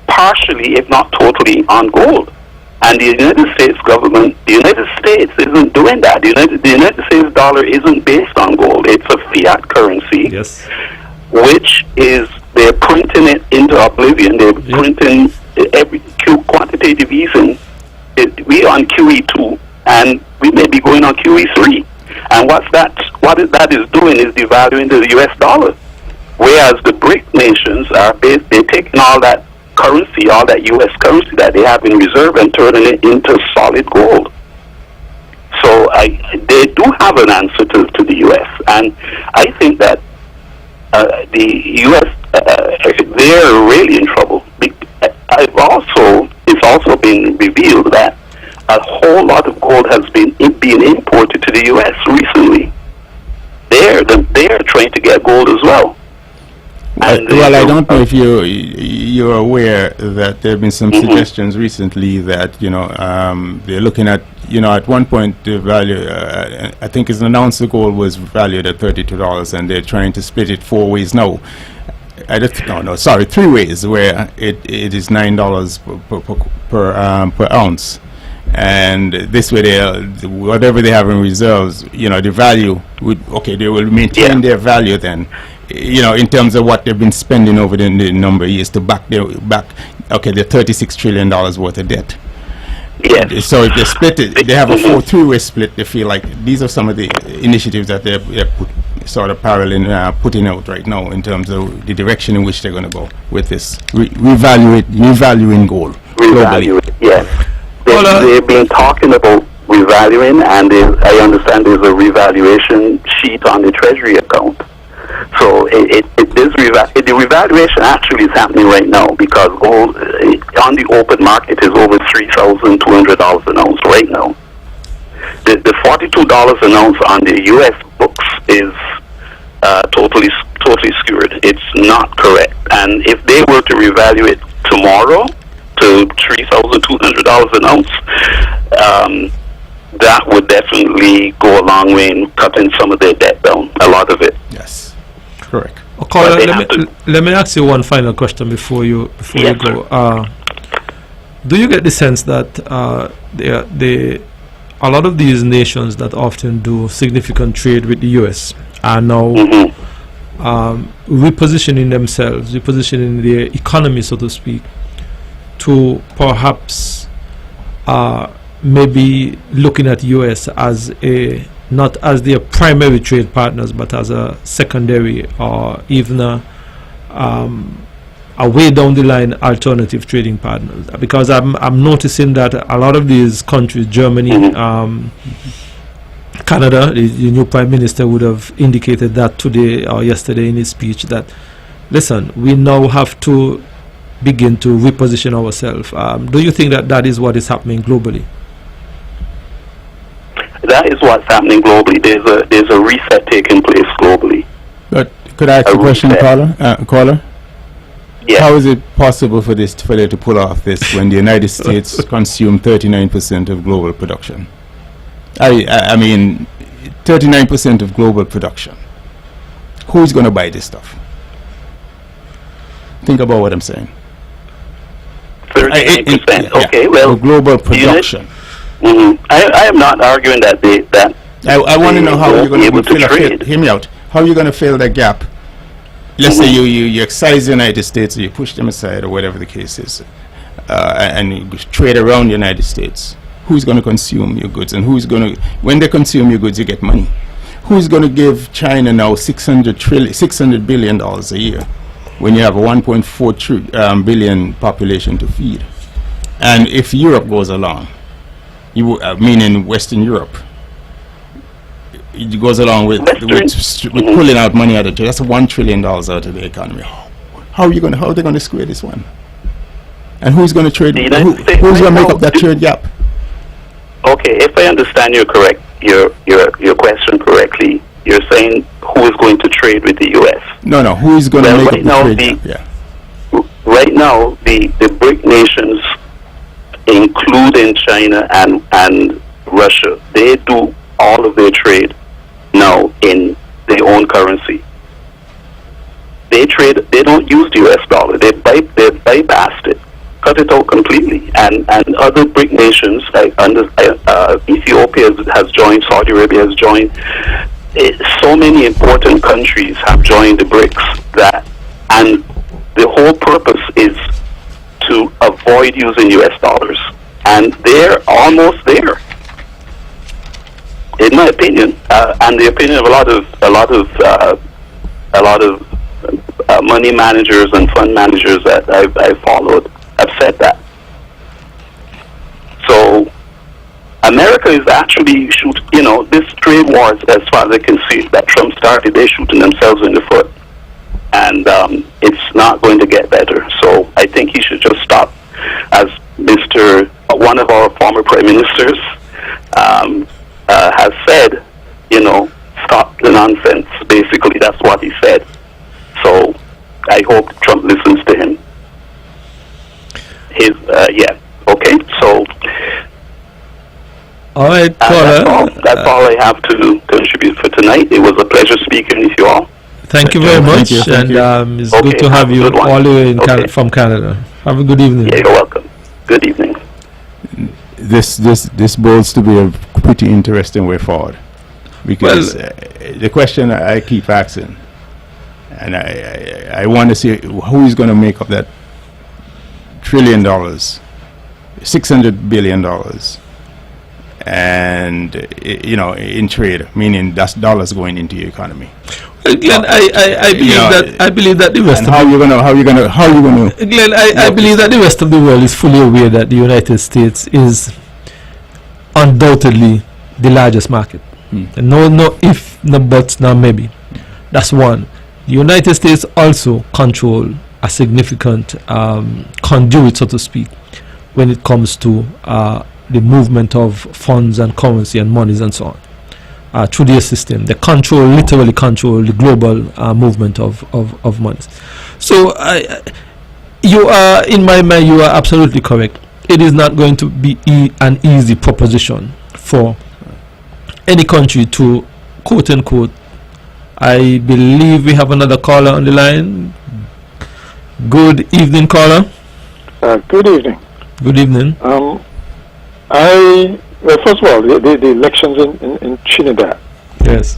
partially, if not totally, on gold. And the United States government, the United States isn't doing that. The United States dollar isn't based on gold. It's a fiat currency. Yes. Which is, they're printing it into oblivion. They're printing every quantitative easing. We're on QE2, and we may be going on QE3. And what that is doing is devaluing the U.S. dollar. Whereas the BRIC nations they're taking all that currency, all that U.S. currency that they have in reserve, and turning it into solid gold. So they do have an answer to the U.S. And I think that the U.S. They're really in trouble. It's also been revealed that a whole lot of gold has been being imported to the U.S. recently. They're trying to get gold as well. Well, I don't know if you're aware that there have been some suggestions recently that they're looking at at one point the value I think it's announced the gold was valued at $32, and they're trying to split it 4 ways now. 3 ways, where it is $9 per ounce, and this way whatever they have in reserves, the value they will maintain their value then. In terms of what they've been spending over the number of years to back the $36 trillion worth of debt. Yes. So if they split it, they have a 3-way split. They feel like these are some of the initiatives that they're paralleling, putting out right now in terms of the direction in which they're going to go with this revaluing gold. Revalue, yes. They've been talking about revaluing, and I understand there's a revaluation sheet on the Treasury account. So the revaluation actually is happening right now, because gold on the open market is over $3,200 an ounce right now. The $42 an ounce on the U.S. books is totally skewed. It's not correct. And if they were to revalue it tomorrow to $3,200 an ounce, that would definitely go a long way in cutting some of their debt down, a lot of it. Yes, correct. Let me ask you one final question before you go. Do you get the sense that a lot of these nations that often do significant trade with the U.S. are now repositioning themselves, repositioning their economy, so to speak, to perhaps maybe looking at U.S. as a not as their primary trade partners, but as a secondary or even a way down the line alternative trading partners. Because I'm noticing that a lot of these countries, Germany, Canada, the new Prime Minister would have indicated that today or yesterday in his speech that, listen, we now have to begin to reposition ourselves. Do you think that that is what is happening globally? That is what's happening globally. There's a reset taking place globally. But could I ask a question, caller? Yes. How is it possible for them to pull off this when the United States consume 39% of global production? I mean, 39% of global production. Who's going to buy this stuff? Think about what I'm saying. 39%. Okay, well, global production. I am not arguing that I want to know how you're going to trade. Hear me out. How are you going to fill that gap? Let's say you excise the United States, or you push them aside, or whatever the case is, and you trade around the United States. Who's going to consume your goods, and who's going to? When they consume your goods, you get money. Who's going to give China now $600 billion a year, when you have a 1.4 billion population to feed? And if Europe goes along, meaning Western Europe, it goes along with pulling out money out of it. That's $1 trillion out of the economy. How are they going to square this one? And who's going to trade? Who's going to make up that trade gap? Okay, if I understand your question correctly, you're saying who is going to trade with the U.S.? No. Who is going to make up the trade gap? Yeah. Right now, the BRIC nations, including China and Russia, they do all of their trade now in their own currency. They don't use the US dollar. They bypassed it, cut it out completely. And other BRIC nations, like Ethiopia has joined, Saudi Arabia has joined. So many important countries have joined the BRICS and the whole purpose is to avoid using US dollars. And they're almost there, in my opinion, and the opinion of a lot of money managers and fund managers that I've followed have said that. So America is actually this trade wars, as far as I can see, that Trump started, they're shooting themselves in the foot, and it's not going to get better. So I think he should just stop, as one of our former prime ministers has said, stop the nonsense. Basically, that's what he said. So I hope Trump listens to him. Okay. So all right, that's all I have to contribute for tonight. It was a pleasure speaking with you all. Thank you very much, Thank you. and it's good to have you all the way from Canada. Have a good evening. Yeah, you're welcome. Good evening. This bodes to be a pretty interesting way forward, because the question I keep asking, and I want to see who is going to make up that $1 trillion, $600 billion, and in trade, meaning that's dollars going into your economy. Glenn, I believe that the rest and how you gonna Glenn, I believe that the rest of the world is fully aware that the United States is undoubtedly the largest market. No if, no buts, no maybe. That's one. The United States also control a significant conduit, so to speak, when it comes to the movement of funds and currency and monies and so on. Through their system, they literally control the global movement of monies. So you are, in my mind, you are absolutely correct. It is not going to be an easy proposition for any country to, quote unquote. I believe we have another caller on the line. Good evening, caller. Good evening. Good evening. Well, first of all, the elections in Trinidad. Yes.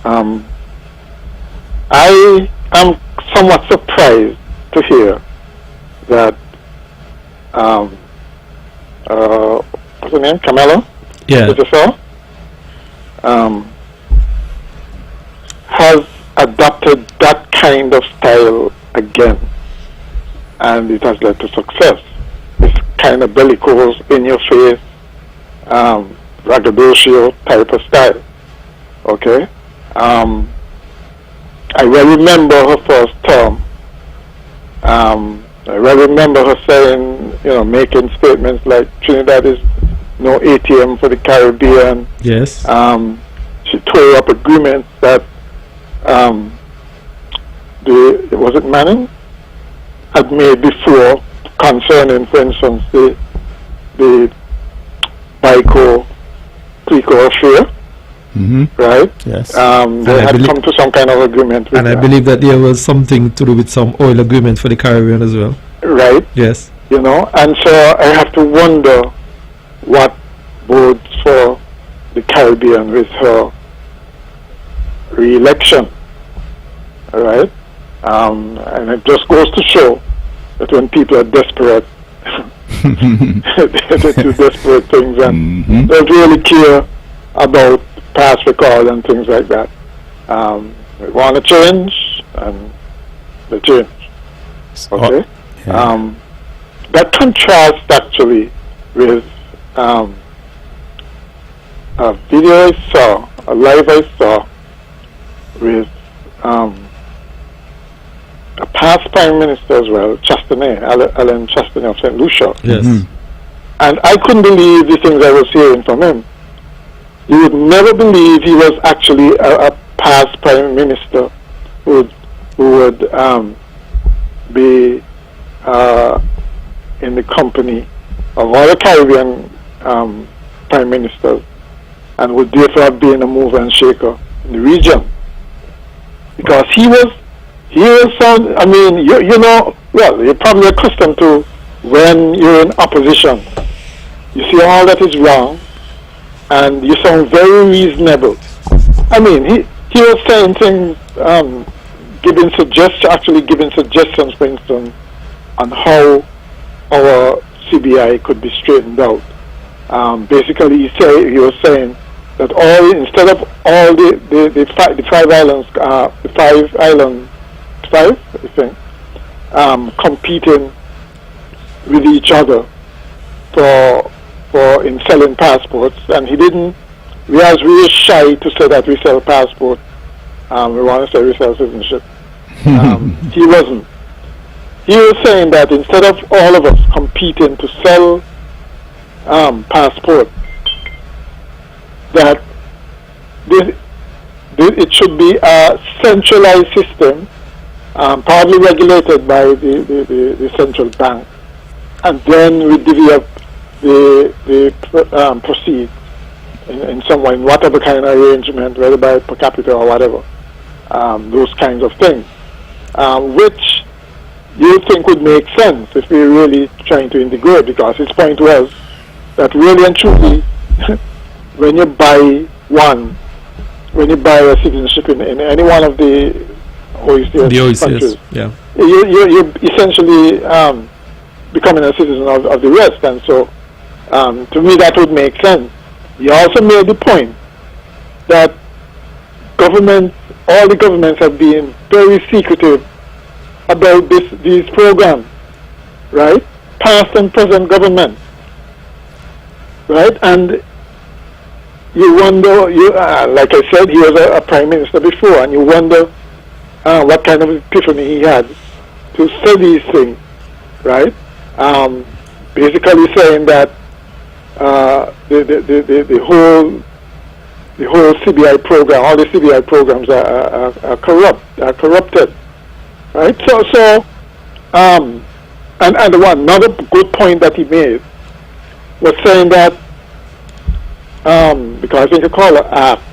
I am somewhat surprised to hear that what's her name? Camilla? Yeah. Is it so? has adopted that kind of style again, and it has led to success. This kind of bellicose, in-your-face, braggadocio type of style. Okay? I well remember her first term. I well remember her saying, making statements like Trinidad is no ATM for the Caribbean. Yes. She tore up agreements that was it Manning had made before concerning, for instance, the BICO Clico affair. Right? Yes. They had come to some kind of agreement with and I believe that there was something to do with some oil agreement for the Caribbean as well. Right. Yes. And so I have to wonder what bodes for the Caribbean with her re-election. All right? And it just goes to show that when people are desperate, they do desperate things and don't really care about past record and things like that. They want to change, and they change. Okay? That contrasts actually with a video I saw, a live I saw, with a past Prime Minister as well, Alan Chastanet of St. Lucia. Yes. And I couldn't believe the things I was hearing from him. You would never believe he was actually a past Prime Minister who would be in the company of other Caribbean Prime Ministers and would therefore have been a mover and shaker in the region. Because he was you're probably accustomed to when you're in opposition, you see all that is wrong, and you sound very reasonable. I mean, he was saying things, giving suggestions, for instance, on how our CBI could be straightened out. Basically, he was saying that instead of all the five islands, I think, competing with each other in selling passports, and he was really shy to say that we sell passports. We want to say we sell citizenship. He wasn't. He was saying that instead of all of us competing to sell passports, that it should be a centralized system, partly regulated by the central bank, and then we divvy up the proceeds in some way, in whatever kind of arrangement, whether by per capita or whatever, those kinds of things, which you think would make sense if we're really trying to integrate, because his point was that really and truly, when you buy a citizenship in any one of the OECD countries, yeah, you're essentially becoming a citizen of the rest, and so to me that would make sense. He also made the point that all the governments have been very secretive about these programs, right? Past and present governments, right? And you wonder, like I said, he was a prime minister before, and you wonder what kind of epiphany he had to say these things, right? Basically saying that the whole CBI program, all the CBI programs are corrupted, right? So and another good point that he made was saying that because I think a caller asked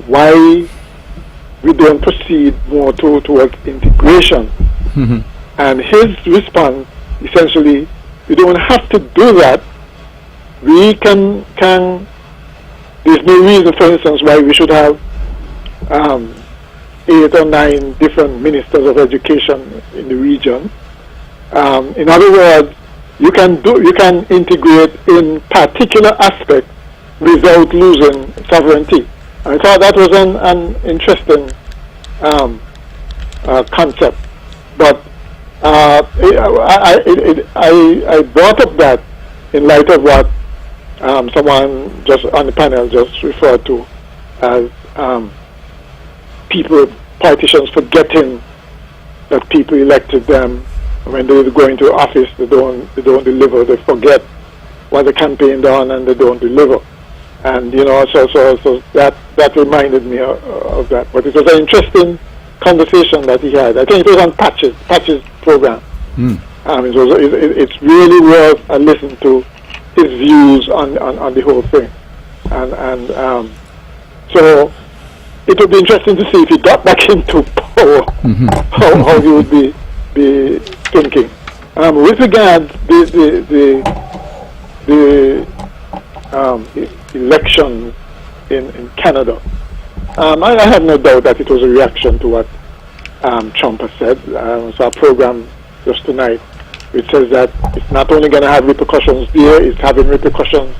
why we don't proceed more towards integration, and his response essentially, we don't have to do that. We can. There's no reason, for instance, why we should have 8 or 9 different ministers of education in the region. In other words, you can integrate in particular aspects without losing sovereignty. I thought that was an interesting concept, but I brought up that in light of what someone just on the panel just referred to as politicians forgetting that people elected them. When they go into office, they don't deliver. They forget what the campaign done, and they don't deliver. And so that reminded me of that. But it was an interesting conversation that he had. I think it was on Patch's program. It's really worth a listen to his views on the whole thing, and so it would be interesting to see if he got back into power, how he would be thinking. With regard the election in Canada, I have no doubt that it was a reaction to what Trump has said. So our program just tonight, which says that it's not only going to have repercussions there, it's having repercussions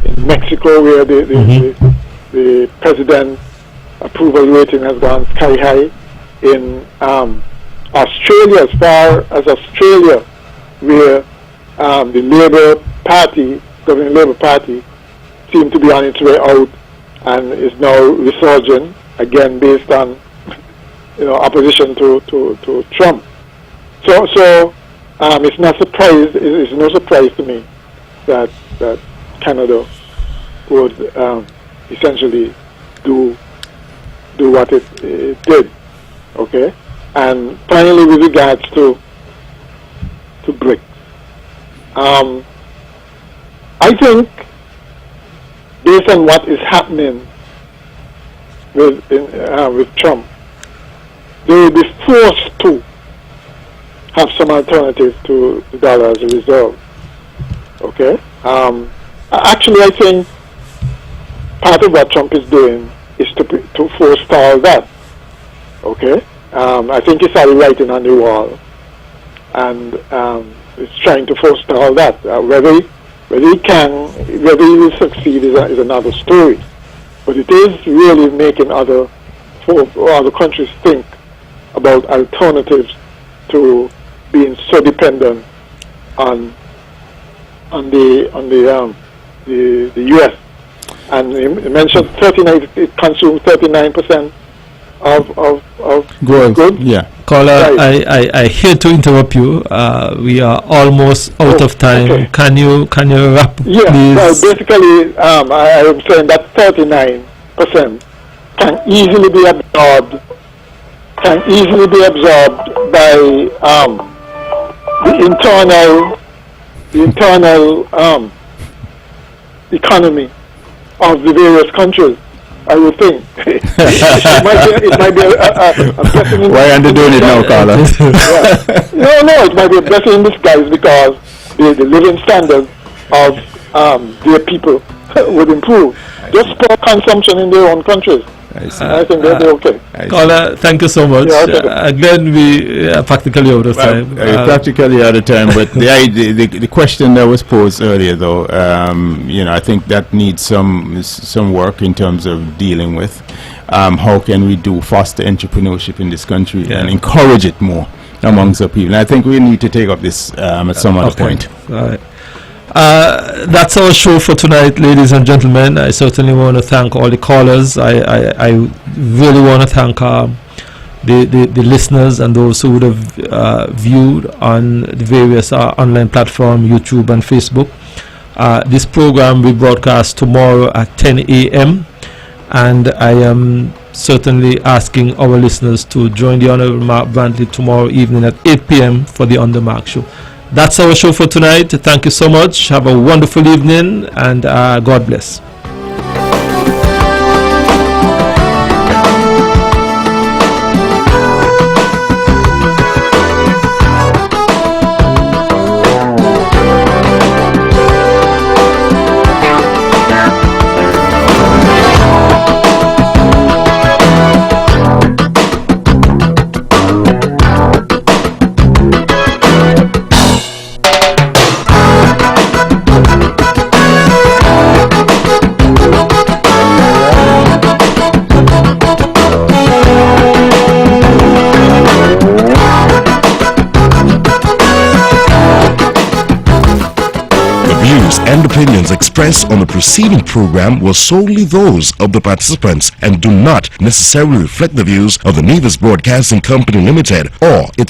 in Mexico, where the president's approval rating has gone sky high. In Australia, as far as Australia, where the governing Labour Party, seemed to be on its way out and is now resurging again based on opposition to Trump. So it's no surprise to me that Canada would essentially do what it did. Okay, and finally, with regards to BRICS, I think based on what is happening with Trump, they will be forced to have some alternative to the dollar as a result. Okay? Actually, I think part of what Trump is doing is to forestall that. Okay? I think he's already writing on the wall, and he's trying to forestall that. Whether he will succeed is another story. But it is really making other countries think about alternatives to being so dependent on the U.S. And you mentioned 39. It consumes 39% of goods. Yeah. Caller, Right. I hate to interrupt you. We are almost out of time. Okay. Can you wrap, Yeah. please? So basically, I am saying that 39% can easily be absorbed. By the internal economy of the various countries, I would think. it might be a blessing in Why aren't they doing it now, Carla? Yeah. No, it might be a blessing in disguise because the living standards of their people would improve. Just for consumption in their own countries. I see. I think they'll be okay. Caller, thank you so much. Yeah, okay. Again, we are practically out of time. Practically out of time, but the question that was posed earlier, though, I think that needs some work in terms of dealing with how can we foster entrepreneurship in this country and encourage it more amongst the people. And I think we need to take up this at some other point. All right. That's our show for tonight, ladies and gentlemen. I certainly want to thank all the callers. I really want to thank the listeners and those who would have viewed on the various online platforms, YouTube and Facebook. This program will broadcast tomorrow at 10 a.m. and I am certainly asking our listeners to join the Honorable Mark Brantley tomorrow evening at 8 p.m. for the On The Mark Show. That's our show for tonight. Thank you so much. Have a wonderful evening and God bless. views and opinions expressed on the preceding program were solely those of the participants and do not necessarily reflect the views of the Nevis Broadcasting Company Limited or its